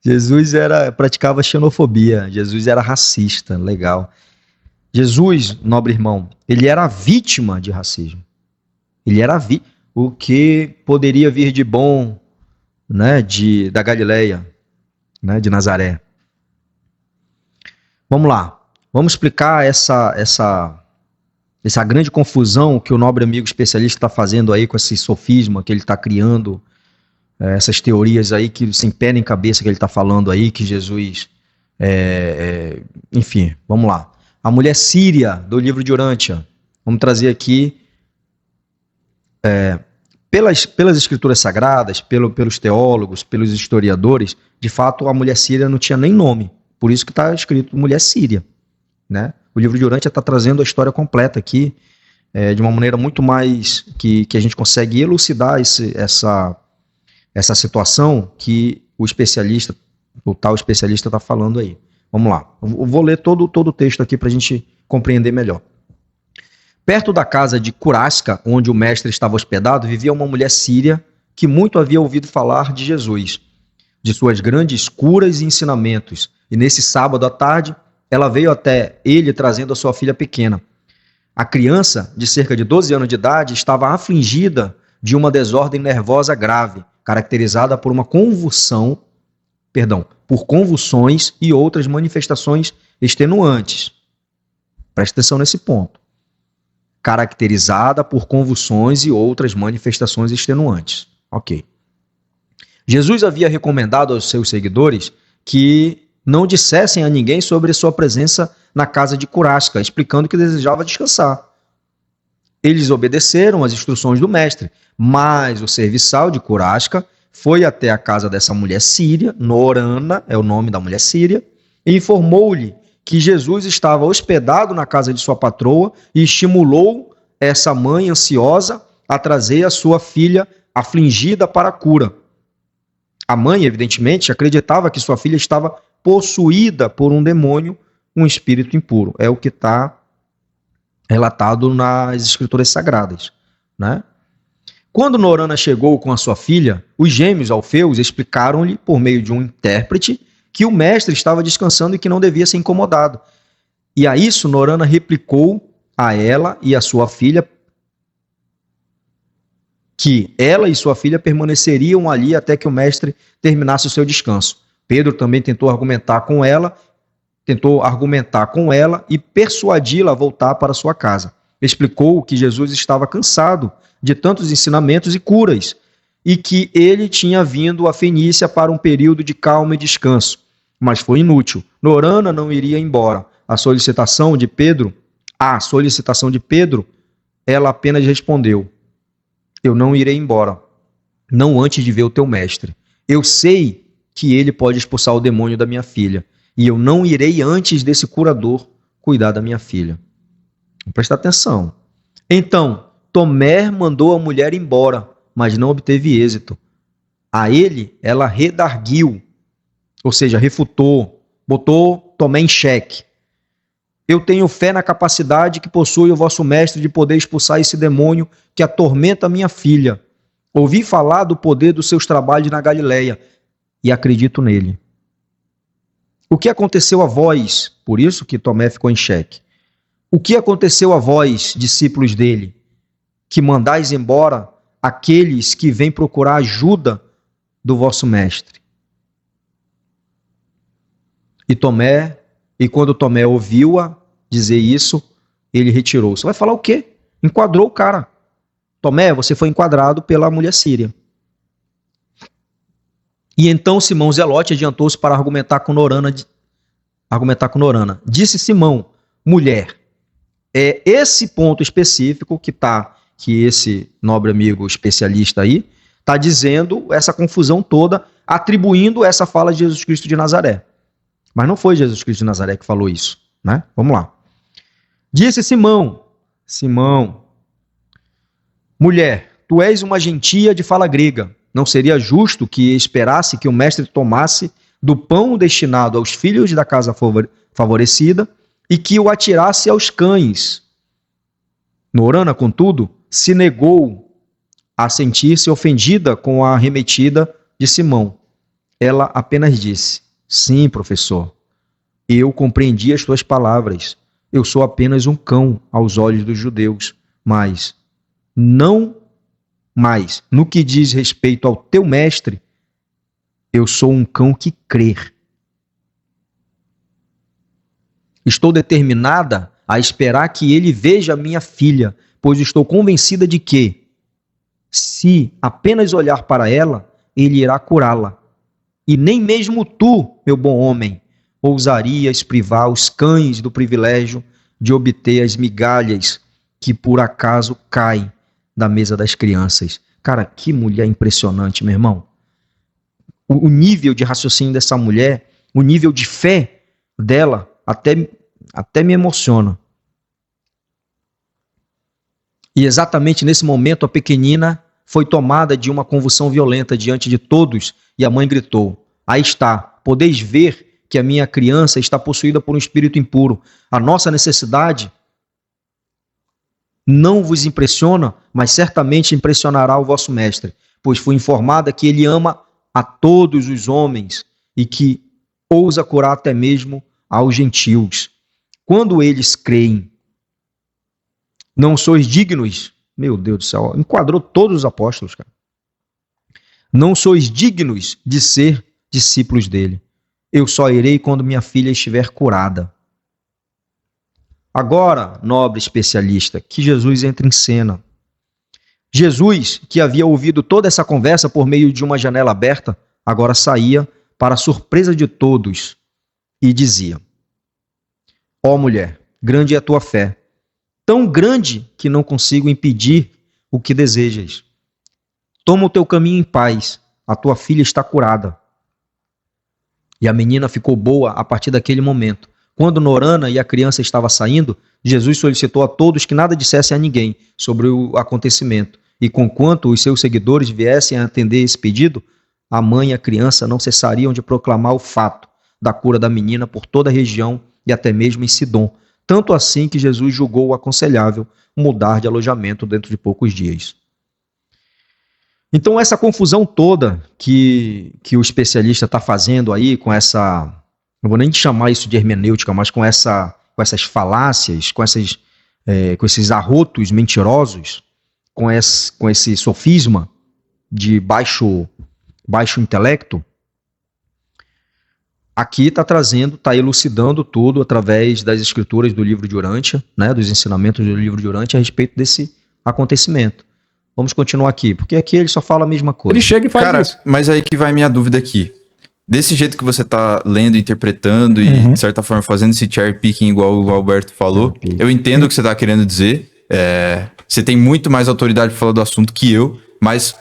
Jesus praticava xenofobia. Jesus era racista. Legal. Jesus, nobre irmão, ele era vítima de racismo. Ele era o que poderia vir de bom, né, da Galileia, né, de Nazaré. Vamos lá. Vamos explicar essa grande confusão que o nobre amigo especialista está fazendo aí com esse sofisma que ele está criando, essas teorias aí que sem pé nem cabeça que ele está falando aí, que Jesus... enfim, vamos lá. A mulher síria do livro de Urântia. Vamos trazer aqui, pelas escrituras sagradas, pelos teólogos, pelos historiadores, de fato a mulher síria não tinha nem nome. Por isso que está escrito mulher síria. Né? O livro de Urântia está trazendo a história completa aqui, de uma maneira muito mais que a gente consegue elucidar essa situação que o tal especialista está falando aí. Vamos lá, eu vou ler todo o texto aqui para a gente compreender melhor. Perto da casa de Curasca, onde o mestre estava hospedado, vivia uma mulher síria que muito havia ouvido falar de Jesus, de suas grandes curas e ensinamentos. E nesse sábado à tarde, ela veio até ele trazendo a sua filha pequena. A criança, de cerca de 12 anos de idade, estava afligida de uma desordem nervosa grave, caracterizada por por convulsões e outras manifestações extenuantes. Preste atenção nesse ponto. Caracterizada por convulsões e outras manifestações extenuantes. Ok. Jesus havia recomendado aos seus seguidores que não dissessem a ninguém sobre sua presença na casa de Curasca, explicando que desejava descansar. Eles obedeceram às instruções do mestre, mas o serviçal de Curasca foi até a casa dessa mulher síria, Norana, é o nome da mulher síria, e informou-lhe que Jesus estava hospedado na casa de sua patroa e estimulou essa mãe ansiosa a trazer a sua filha afligida para a cura. A mãe, evidentemente, acreditava que sua filha estava possuída por um demônio, um espírito impuro. É o que está relatado nas escrituras sagradas, né? Quando Norana chegou com a sua filha, os gêmeos Alfeus explicaram-lhe, por meio de um intérprete, que o mestre estava descansando e que não devia ser incomodado. E a isso Norana replicou a ela e a sua filha que ela e sua filha permaneceriam ali até que o mestre terminasse o seu descanso. Pedro também tentou argumentar com ela e persuadi-la a voltar para sua casa. Explicou que Jesus estava cansado de tantos ensinamentos e curas, e que ele tinha vindo a Fenícia para um período de calma e descanso. Mas foi inútil. Norana não iria embora. A solicitação de Pedro, ela apenas respondeu: eu não irei embora, não antes de ver o teu mestre. Eu sei que ele pode expulsar o demônio da minha filha, e eu não irei antes desse curador cuidar da minha filha. Presta atenção. Então, Tomé mandou a mulher embora, mas não obteve êxito. A ele, ela redarguiu, ou seja, refutou, botou Tomé em xeque. Eu tenho fé na capacidade que possui o vosso mestre de poder expulsar esse demônio que atormenta a minha filha. Ouvi falar do poder dos seus trabalhos na Galileia e acredito nele. O que aconteceu a vós? Por isso que Tomé ficou em xeque. O que aconteceu a vós, discípulos dele, que mandais embora aqueles que vêm procurar ajuda do vosso mestre? E quando Tomé ouviu-a dizer isso, ele retirou-se. Vai falar o quê? Enquadrou o cara. Tomé, você foi enquadrado pela mulher síria. E então Simão Zelote adiantou-se para argumentar com Norana. Disse Simão, mulher, é esse ponto específico que esse nobre amigo especialista aí está dizendo essa confusão toda, atribuindo essa fala de Jesus Cristo de Nazaré. Mas não foi Jesus Cristo de Nazaré que falou isso, né? Vamos lá. Disse Simão, mulher, tu és uma gentia de fala grega. Não seria justo que esperasse que o mestre tomasse do pão destinado aos filhos da casa favorecida e que o atirasse aos cães. Norana, contudo, se negou a sentir-se ofendida com a arremetida de Simão. Ela apenas disse, sim, professor, eu compreendi as tuas palavras. Eu sou apenas um cão aos olhos dos judeus, mas no que diz respeito ao teu mestre, eu sou um cão que crê. Estou determinada a esperar que ele veja minha filha, pois estou convencida de que, se apenas olhar para ela, ele irá curá-la. E nem mesmo tu, meu bom homem, ousarias privar os cães do privilégio de obter as migalhas que por acaso caem da mesa das crianças. Cara, que mulher impressionante, meu irmão. O nível de raciocínio dessa mulher, o nível de fé dela, até me emociona. E exatamente nesse momento a pequenina foi tomada de uma convulsão violenta diante de todos e a mãe gritou, aí está, podeis ver que a minha criança está possuída por um espírito impuro. A nossa necessidade não vos impressiona, mas certamente impressionará o vosso mestre, pois fui informada que ele ama a todos os homens e que ousa curar até mesmo aos gentios. Quando eles creem, não sois dignos, meu Deus do céu, enquadrou todos os apóstolos, cara. Não sois dignos de ser discípulos dele. Eu só irei quando minha filha estiver curada. Agora, nobre especialista, que Jesus entra em cena. Jesus, que havia ouvido toda essa conversa por meio de uma janela aberta, agora saía, para a surpresa de todos, e dizia, ó mulher, grande é a tua fé, tão grande que não consigo impedir o que desejas. Toma o teu caminho em paz, a tua filha está curada. E a menina ficou boa a partir daquele momento. Quando Norana e a criança estavam saindo, Jesus solicitou a todos que nada dissessem a ninguém sobre o acontecimento. E conquanto os seus seguidores viessem a atender esse pedido, a mãe e a criança não cessariam de proclamar o fato da cura da menina por toda a região e até mesmo em Sidom. Tanto assim que Jesus julgou aconselhável mudar de alojamento dentro de poucos dias. Então essa confusão toda que o especialista está fazendo aí com essa, não vou nem chamar isso de hermenêutica, mas com essas falácias, com esses arrotos mentirosos, com esse sofisma de baixo intelecto, aqui está trazendo, está elucidando tudo através das escrituras do livro de Urântia, né, dos ensinamentos do livro de Urântia a respeito desse acontecimento. Vamos continuar aqui, porque aqui ele só fala a mesma coisa. Ele chega e faz isso. Mas aí que vai minha dúvida aqui. Desse jeito que você tá lendo, interpretando e, de certa forma, fazendo esse cherry picking igual o Alberto falou, eu entendo o que você tá querendo dizer. Você tem muito mais autoridade para falar do assunto que eu, mas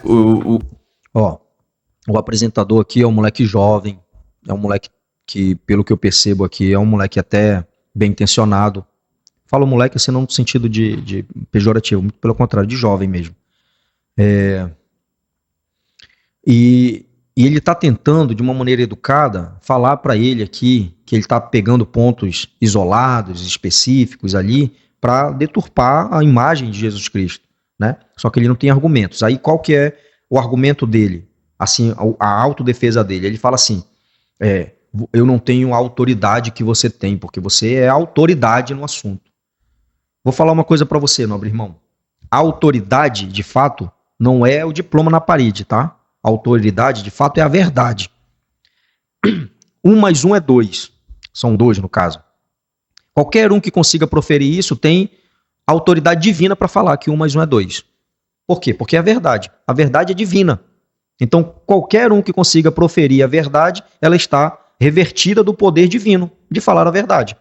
O apresentador aqui é um moleque jovem, é um moleque que, pelo que eu percebo aqui, é um moleque até bem intencionado. Falo moleque assim não no sentido de pejorativo, muito pelo contrário, de jovem mesmo. E ele está tentando, de uma maneira educada, falar para ele aqui que ele está pegando pontos isolados, específicos ali, para deturpar a imagem de Jesus Cristo, né? Só que ele não tem argumentos. Aí qual que é o argumento dele? Assim, a autodefesa dele. Ele fala assim, eu não tenho a autoridade que você tem, porque você é autoridade no assunto. Vou falar uma coisa para você, nobre irmão. A autoridade, de fato, não é o diploma na parede, tá? A autoridade, de fato, é a verdade. 1 mais 1 é 2. São 2, no caso. Qualquer um que consiga proferir isso tem autoridade divina para falar que 1 mais 1 é 2. Por quê? Porque é a verdade. A verdade é divina. Então, qualquer um que consiga proferir a verdade, ela está revertida do poder divino de falar a verdade.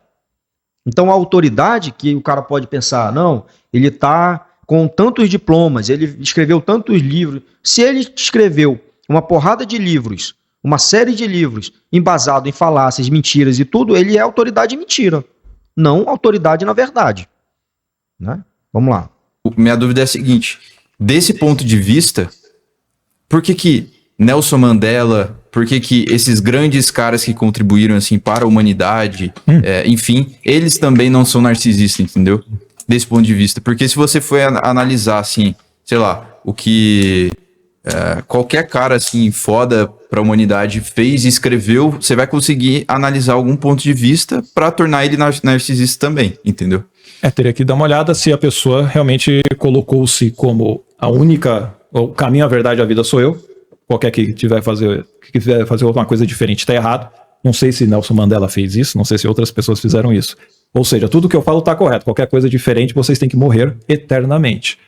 Então, a autoridade que o cara pode pensar, não, ele está com tantos diplomas, ele escreveu tantos livros. Se ele escreveu uma porrada de livros, uma série de livros, embasado em falácias, mentiras e tudo, ele é autoridade em mentira, não autoridade na verdade. Né? Vamos lá. Minha dúvida é a seguinte, desse ponto de vista, por que Nelson Mandela, por que esses grandes caras que contribuíram assim para a humanidade, enfim, eles também não são narcisistas, entendeu? Desse ponto de vista. Porque se você for analisar, assim, sei lá, o que qualquer cara, assim, foda para a humanidade fez e escreveu, você vai conseguir analisar algum ponto de vista para tornar ele narcisista também, entendeu? Teria que dar uma olhada se a pessoa realmente colocou-se como a única, o caminho, a verdade, a vida sou eu. Qualquer que quiser fazer alguma coisa diferente está errado. Não sei se Nelson Mandela fez isso, não sei se outras pessoas fizeram isso. Ou seja, tudo que eu falo está correto. Qualquer coisa diferente, vocês têm que morrer eternamente.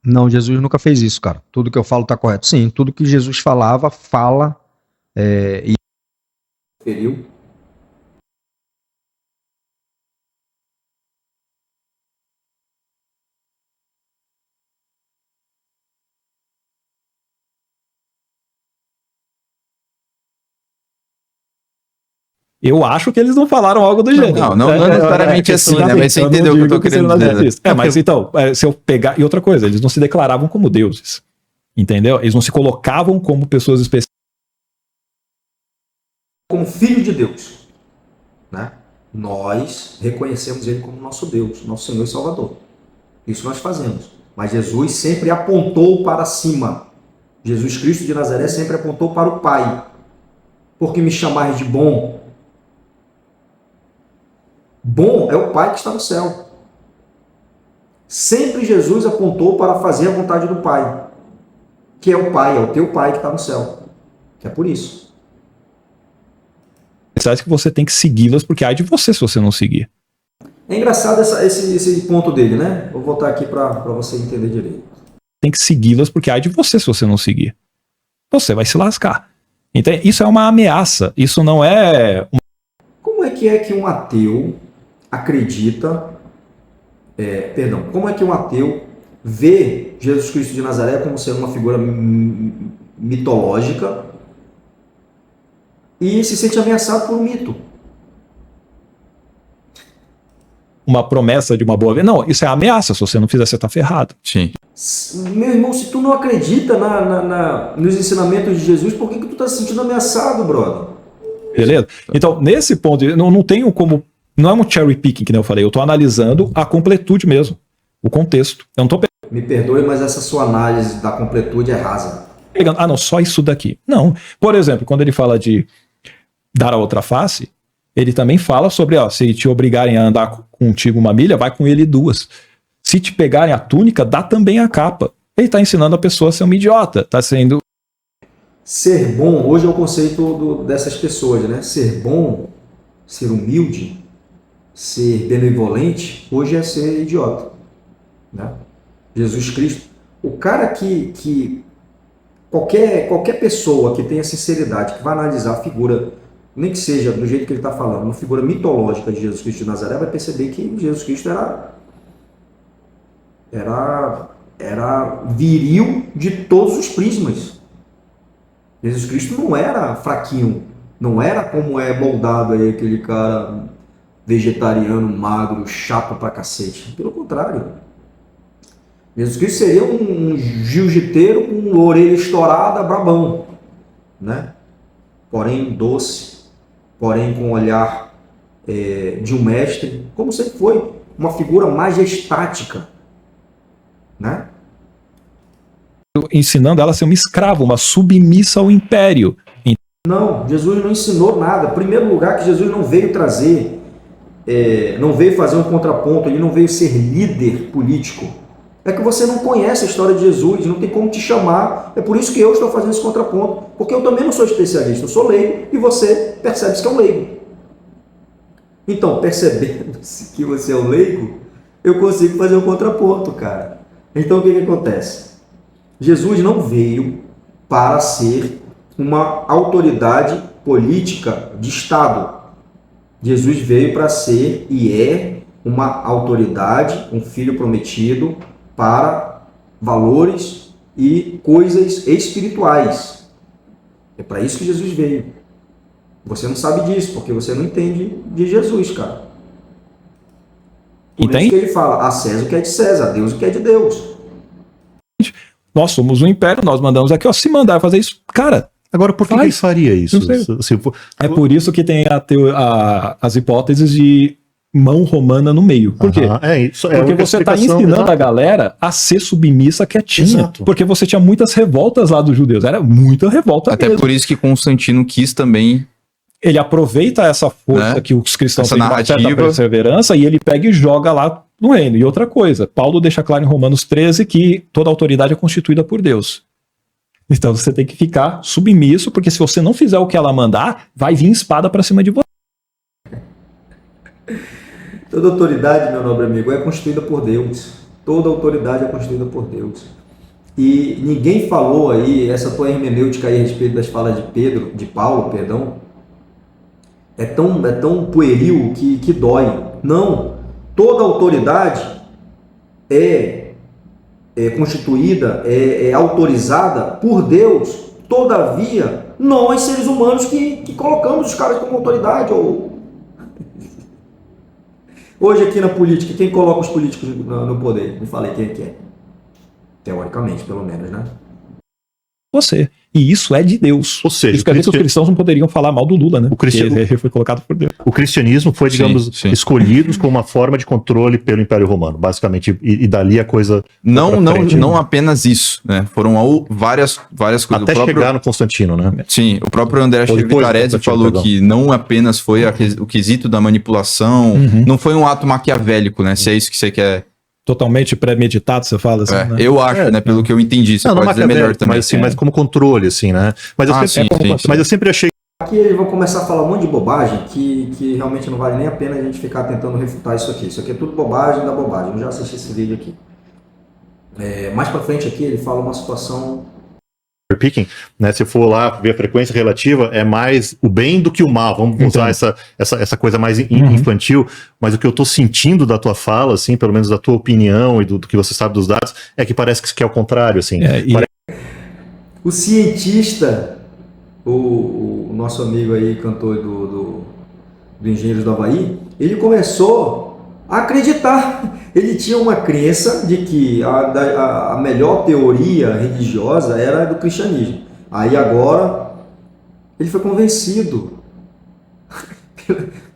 Não, Jesus nunca fez isso, cara. Tudo que eu falo está correto. Sim, tudo que Jesus falava, fala e feriu. Eu acho que eles não falaram algo do gênero. Não necessariamente assim, né? Mas você entendeu o que eu tô querendo dizer. Mas então, se eu pegar... E outra coisa, eles não se declaravam como deuses. Entendeu? Eles não se colocavam como pessoas especiais. Como filho de Deus. Né? Nós reconhecemos ele como nosso Deus, nosso Senhor e Salvador. Isso nós fazemos. Mas Jesus sempre apontou para cima. Jesus Cristo de Nazaré sempre apontou para o Pai. Por que me chamais de bom? Bom é o Pai que está no céu. Sempre Jesus apontou para fazer a vontade do Pai, que é o Pai, é o teu Pai que está no céu. Que é por isso. Que você tem que segui-las, porque há de você se você não seguir. É engraçado esse ponto dele, né? Vou voltar aqui para você entender direito. Tem que segui-las, porque há de você se você não seguir. Você vai se lascar. Então, isso é uma ameaça. Isso não é... Como é que um ateu acredita... como é que um ateu vê Jesus Cristo de Nazaré como sendo uma figura mitológica e se sente ameaçado por um mito? Uma promessa de uma boa vida. Não, isso é ameaça. Se você não fizer, você está ferrado. Sim. Meu irmão, se tu não acredita nos ensinamentos de Jesus, por que tu tá se sentindo ameaçado, brother? Beleza? Então, nesse ponto, não tenho como... Não é um cherry picking, que nem eu falei. Eu estou analisando a completude mesmo. O contexto. Eu não estou Me perdoe, mas essa sua análise da completude é rasa. pegando... não, só isso daqui. Não. Por exemplo, quando ele fala de dar a outra face, ele também fala sobre, se te obrigarem a andar contigo 1 milha, vai com ele 2. Se te pegarem a túnica, dá também a capa. Ele está ensinando a pessoa a ser uma idiota. Está sendo... Ser bom, hoje é o conceito dessas pessoas, né? Ser bom, ser humilde, ser benevolente, hoje é ser idiota. Né? Jesus Cristo. O cara que qualquer pessoa que tenha sinceridade, que vai analisar a figura, nem que seja do jeito que ele está falando, uma figura mitológica de Jesus Cristo de Nazaré, vai perceber que Jesus Cristo era viril de todos os prismas. Jesus Cristo não era fraquinho, não era como é moldado aí aquele cara vegetariano, magro, chato pra cacete. Pelo contrário. Jesus Cristo seria um jiu-jiteiro com orelha estourada, brabão, né? Porém doce, porém com o olhar de um mestre, como sempre foi, uma figura majestática, né? Ensinando ela a ser uma escrava, uma submissa ao império. Não, Jesus não ensinou nada. Em primeiro lugar, que Jesus não veio trazer, não veio fazer um contraponto, ele não veio ser líder político. É que você não conhece a história de Jesus, não tem como te chamar. É por isso que eu estou fazendo esse contraponto, porque eu também não sou especialista, eu sou leigo e você percebe-se que é um leigo. Então, percebendo-se que você é um leigo, eu consigo fazer um contraponto, cara. Então, o que acontece? Jesus não veio para ser uma autoridade política de Estado. Jesus veio para ser e é uma autoridade, um filho prometido para valores e coisas espirituais. É para isso que Jesus veio. Você não sabe disso, porque você não entende de Jesus, cara. Por isso que ele fala, a César o que é de César, a Deus o que é de Deus. Nós somos um império, nós mandamos aqui, ó, se mandar fazer isso, cara... Agora, por que ele faria isso? É por isso que tem as hipóteses de mão romana no meio. Por quê? Porque você está ensinando a galera a ser submissa quietinha. Exato. Porque você tinha muitas revoltas lá dos judeus. Era muita revolta até mesmo. Por isso que Constantino quis também... Ele aproveita essa força que os cristãos têm uma certa perseverança e ele pega e joga lá no reino. E outra coisa, Paulo deixa claro em Romanos 13 que toda autoridade é constituída por Deus. Então você tem que ficar submisso, porque se você não fizer o que ela mandar, vai vir espada para cima de você. Toda autoridade, meu nobre amigo, é constituída por Deus. Toda autoridade é constituída por Deus. E ninguém falou aí, essa tua hermenêutica aí a respeito das falas de Paulo, é tão pueril que dói. Não, toda autoridade é constituída, é autorizada por Deus. Todavia, nós seres humanos que colocamos os caras como autoridade. Hoje aqui na política, quem coloca os políticos no poder? Me falei quem é que é. Teoricamente, pelo menos, né? Você. E isso é de Deus. Ou seja, isso quer dizer que os cristãos não poderiam falar mal do Lula, né? Ele foi colocado por Deus. O cristianismo foi, digamos, escolhido como uma forma de controle pelo Império Romano, basicamente, e dali a coisa... Não apenas isso, né? Foram várias coisas. Até chegar no Constantino, né? Sim, o próprio André Vicarese falou que não apenas foi o quesito da manipulação, não foi um ato maquiavélico, né? Se é isso que você quer... Totalmente premeditado, você fala assim, né? Eu acho, né? Pelo que eu entendi. Você pode dizer melhor também. Mas como controle, assim, né? Mas eu sempre achei... Aqui eles vão começar a falar um monte de bobagem que realmente não vale nem a pena a gente ficar tentando refutar isso aqui. Isso aqui é tudo bobagem da bobagem. Eu já assisti esse vídeo aqui. Mais pra frente aqui ele fala uma situação... Picking, né? Se for lá ver a frequência relativa, é mais o bem do que o mal. Vamos usar essa coisa mais infantil, mas o que eu tô sentindo da tua fala, assim, pelo menos da tua opinião e do que você sabe dos dados, é que parece que é o contrário, assim. O cientista, o nosso amigo aí, cantor do Engenheiros do Havaí, ele começou a acreditar. Ele tinha uma crença de que a melhor teoria religiosa era a do cristianismo. Aí agora ele foi convencido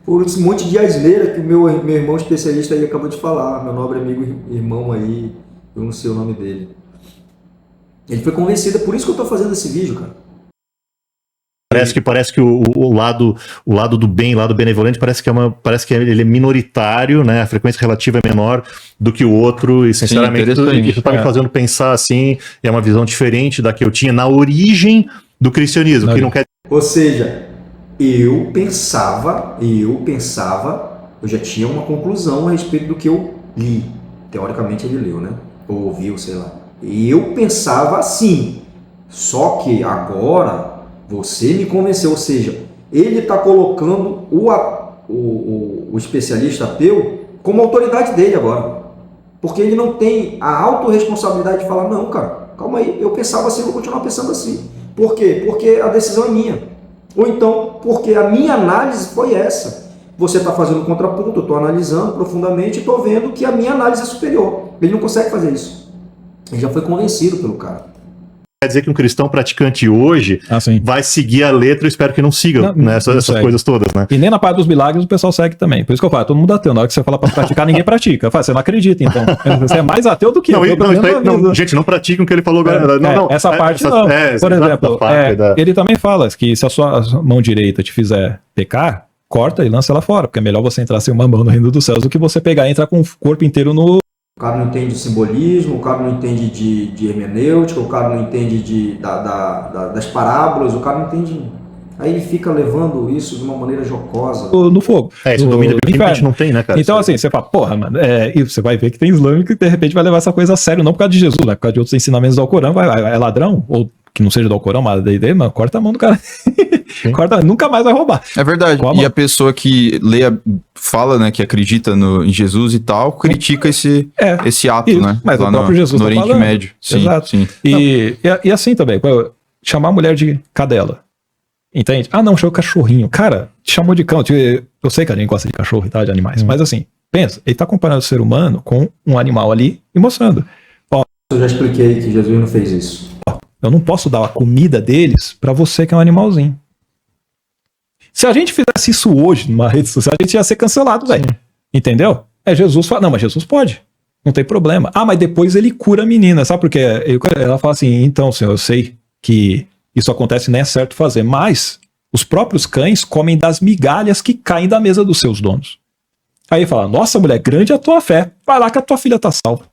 por esse monte de asneira que o meu irmão especialista aí acabou de falar, meu nobre amigo irmão aí, eu não sei o nome dele. Ele foi convencido, é por isso que eu estou fazendo esse vídeo, cara. Parece que o lado do bem, o lado benevolente, parece que ele é minoritário, né? A frequência relativa é menor do que o outro, e sinceramente isso está me fazendo pensar assim, é uma visão diferente da que eu tinha na origem do cristianismo, que não quer... Ou seja, eu pensava, eu já tinha uma conclusão a respeito do que eu li. Teoricamente ele leu, né? Ou ouviu, sei lá. Eu pensava assim, só que agora... Você me convenceu, ou seja, ele está colocando o especialista ateu como autoridade dele agora. Porque ele não tem a autorresponsabilidade de falar, não, cara, calma aí, eu pensava assim, eu vou continuar pensando assim. Por quê? Porque a decisão é minha. Ou então, porque a minha análise foi essa. Você está fazendo um contraponto, eu estou analisando profundamente e estou vendo que a minha análise é superior. Ele não consegue fazer isso. Ele já foi convencido pelo cara. Quer dizer que um cristão praticante hoje vai seguir a letra, eu espero que não siga essas coisas todas, né? E nem na parte dos milagres o pessoal segue também. Por isso que eu falo, todo mundo é ateu. Na hora que você fala para praticar, ninguém pratica. Eu falo, você não acredita, então. Você é mais ateu do que eu. Gente, não praticam o que ele falou. Essa parte não. Por exemplo, ele também fala que se a sua mão direita te fizer pecar, corta e lança ela fora, porque é melhor você entrar sem uma mão no reino dos céus do que você pegar e entrar com o corpo inteiro no... O cara não entende de simbolismo, o cara não entende de hermenêutica, o cara não entende das parábolas, o cara não entende. Aí ele fica levando isso de uma maneira jocosa. No fogo. Isso domínio bíblico a gente não tem, né, cara? Então, assim, você fala, porra, mano, e você vai ver que tem islâmico que de repente vai levar essa coisa a sério, não por causa de Jesus, né? Por causa de outros ensinamentos do Alcorão, é ladrão, ou que não seja do Alcorão, mas mano, corta a mão do cara. Corta, nunca mais vai roubar. É verdade. E a pessoa que fala, né, que acredita em Jesus e tal, critica esse ato, isso, né? Mas lá o próprio Jesus no Oriente Médio. Sim, exato. Sim. E assim também, chamar a mulher de cadela. Entende? Ah, não, chamou cachorrinho. Cara, te chamou de cão. Eu sei que a gente gosta de cachorro e tal, de animais, mas assim, pensa, ele tá comparando o ser humano com um animal ali e mostrando. Eu já expliquei que Jesus não fez isso. Eu não posso dar a comida deles pra você que é um animalzinho. Se a gente fizesse isso hoje numa rede social, a gente ia ser cancelado, velho. Entendeu? Jesus fala, não, mas Jesus pode. Não tem problema. Ah, mas depois ele cura a menina, sabe por quê? Ela fala assim, então, senhor, eu sei que isso acontece, nem é certo fazer, mas os próprios cães comem das migalhas que caem da mesa dos seus donos. Aí ele fala, nossa, mulher, grande é a tua fé. Vai lá que a tua filha tá salva.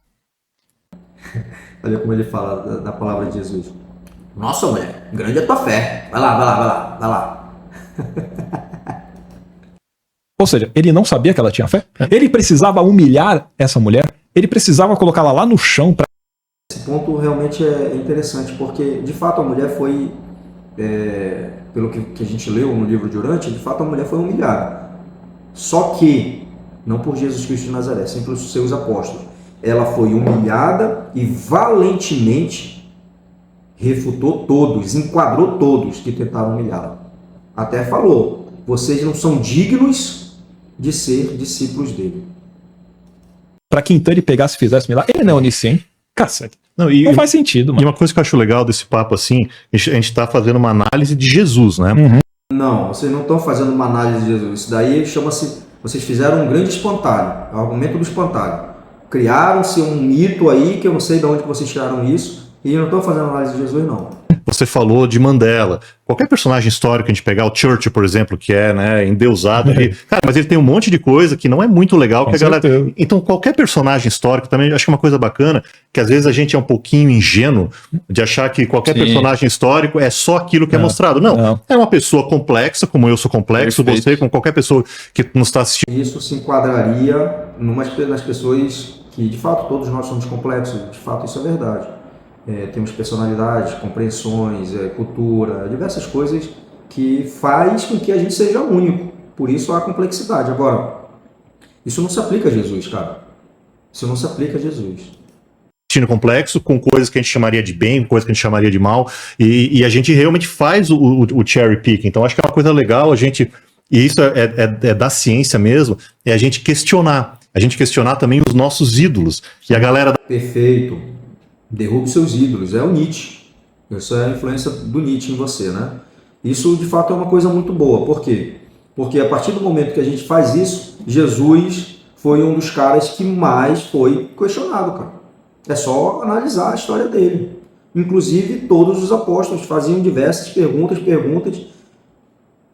Olha como ele fala da palavra de Jesus. Nossa, mulher, grande é a tua fé. Vai lá. Ou seja, ele não sabia que ela tinha fé? Ele precisava humilhar essa mulher? Ele precisava colocá-la lá no chão para... Esse ponto realmente é interessante, porque de fato a mulher foi, pelo que a gente leu no livro de Urântia, de fato a mulher foi humilhada. Só que, não por Jesus Cristo de Nazaré, sim pelos seus apóstolos. Ela foi humilhada e valentemente refutou todos, enquadrou todos que tentaram humilhá-la. Até falou, vocês não são dignos de ser discípulos dele. Para que então ele pegasse e fizesse milagre? Ele não é onisciente. Cacete. Não faz sentido, mano. E uma coisa que eu acho legal desse papo assim, a gente tá fazendo uma análise de Jesus, né? Uhum. Não, vocês não estão fazendo uma análise de Jesus. Isso daí chama-se... Vocês fizeram um grande espantalho. É o argumento do espantalho. Criaram-se um mito aí, que eu não sei de onde vocês tiraram isso, e não estão fazendo análise de Jesus, não. Você falou de Mandela. Qualquer personagem histórico que a gente pegar, o Churchill, por exemplo, que é, né, endeusado, cara, mas ele tem um monte de coisa que não é muito legal. Que a galera... Então, qualquer personagem histórico também, acho que é uma coisa bacana, que às vezes a gente é um pouquinho ingênuo de achar que qualquer personagem histórico é só aquilo que é mostrado. Não, é uma pessoa complexa, como eu sou complexo, você, como qualquer pessoa que nos está assistindo. Isso se enquadraria nas pessoas que, de fato, todos nós somos complexos. De fato, isso é verdade. Temos personalidades, compreensões, cultura, diversas coisas que faz com que a gente seja único. Por isso há complexidade. Agora, isso não se aplica a Jesus, cara. Isso não se aplica a Jesus. Destino complexo, com coisas que a gente chamaria de bem, coisas que a gente chamaria de mal, e a gente realmente faz o cherry pick. Então acho que é uma coisa legal a gente, e isso é da ciência mesmo, é a gente questionar. A gente questionar também os nossos ídolos. E a galera... Perfeito. Derrube seus ídolos, é o Nietzsche. Essa é a influência do Nietzsche em você, né? Isso, de fato, é uma coisa muito boa. Por quê? Porque a partir do momento que a gente faz isso, Jesus foi um dos caras que mais foi questionado, cara. É só analisar a história dele. Inclusive, todos os apóstolos faziam diversas perguntas.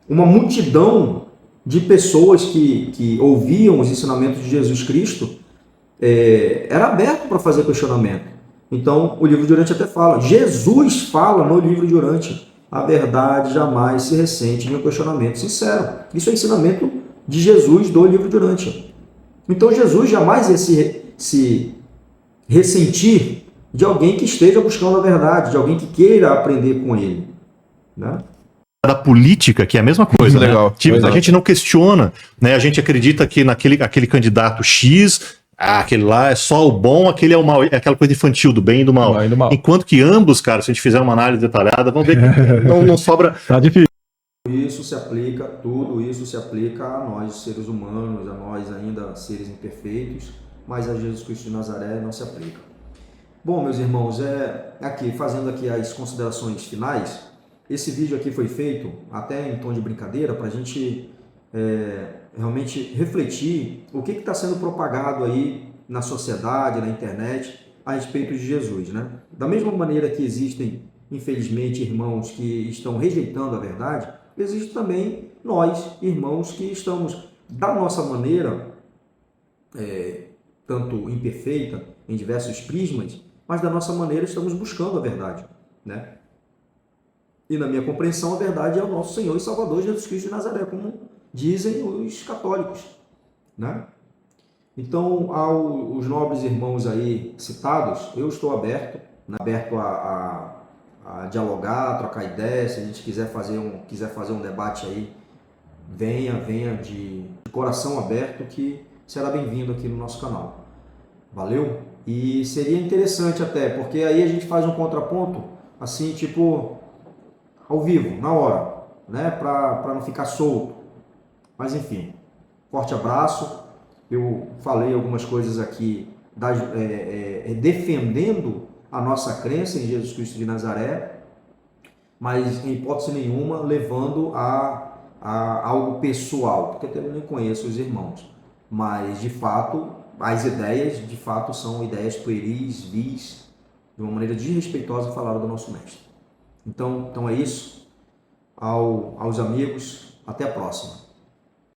Uma multidão de pessoas que ouviam os ensinamentos de Jesus Cristo era aberto para fazer questionamento. Então, o livro de Urântia até fala, Jesus fala no livro de Urântia, a verdade jamais se ressente em um questionamento sincero. Isso é ensinamento de Jesus do livro de Urântia. Então, Jesus jamais ia se ressentir de alguém que esteja buscando a verdade, de alguém que queira aprender com ele, né? Da política, que é a mesma coisa, legal. A gente não questiona, né? A gente acredita que aquele candidato X aquele lá é só o bom, aquele é o mal, é aquela coisa infantil do bem e do mal. Bem e do mal. Enquanto que ambos, cara, se a gente fizer uma análise detalhada, vamos ver que não sobra. Tá difícil. Isso se aplica, tudo isso se aplica a nós, seres humanos, a nós ainda seres imperfeitos, mas a Jesus Cristo de Nazaré não se aplica. Bom, meus irmãos, aqui fazendo aqui as considerações finais, esse vídeo aqui foi feito até em tom de brincadeira para a gente realmente refletir o que está sendo propagado aí na sociedade, na internet, a respeito de Jesus, né? Da mesma maneira que existem, infelizmente, irmãos que estão rejeitando a verdade, existe também nós, irmãos, que estamos, da nossa maneira, tanto imperfeita, em diversos prismas, mas da nossa maneira estamos buscando a verdade, né? E na minha compreensão, a verdade é o nosso Senhor e Salvador Jesus Cristo de Nazaré, como dizem os católicos, né? Então, aos nobres irmãos aí citados, eu estou aberto, né? Aberto a dialogar, a trocar ideias. Se a gente quiser fazer um debate aí, venha de coração aberto, que será bem-vindo aqui no nosso canal. Valeu? E seria interessante até, porque aí a gente faz um contraponto, assim, tipo, ao vivo, na hora, né? Para não ficar solto. Mas enfim, forte abraço. Eu falei algumas coisas aqui defendendo a nossa crença em Jesus Cristo de Nazaré, mas em hipótese nenhuma levando a algo pessoal, porque eu também não conheço os irmãos. Mas, de fato, as ideias, de fato, são ideias pueris, vis, de uma maneira desrespeitosa falaram do nosso mestre. Então é isso. Aos amigos, até a próxima.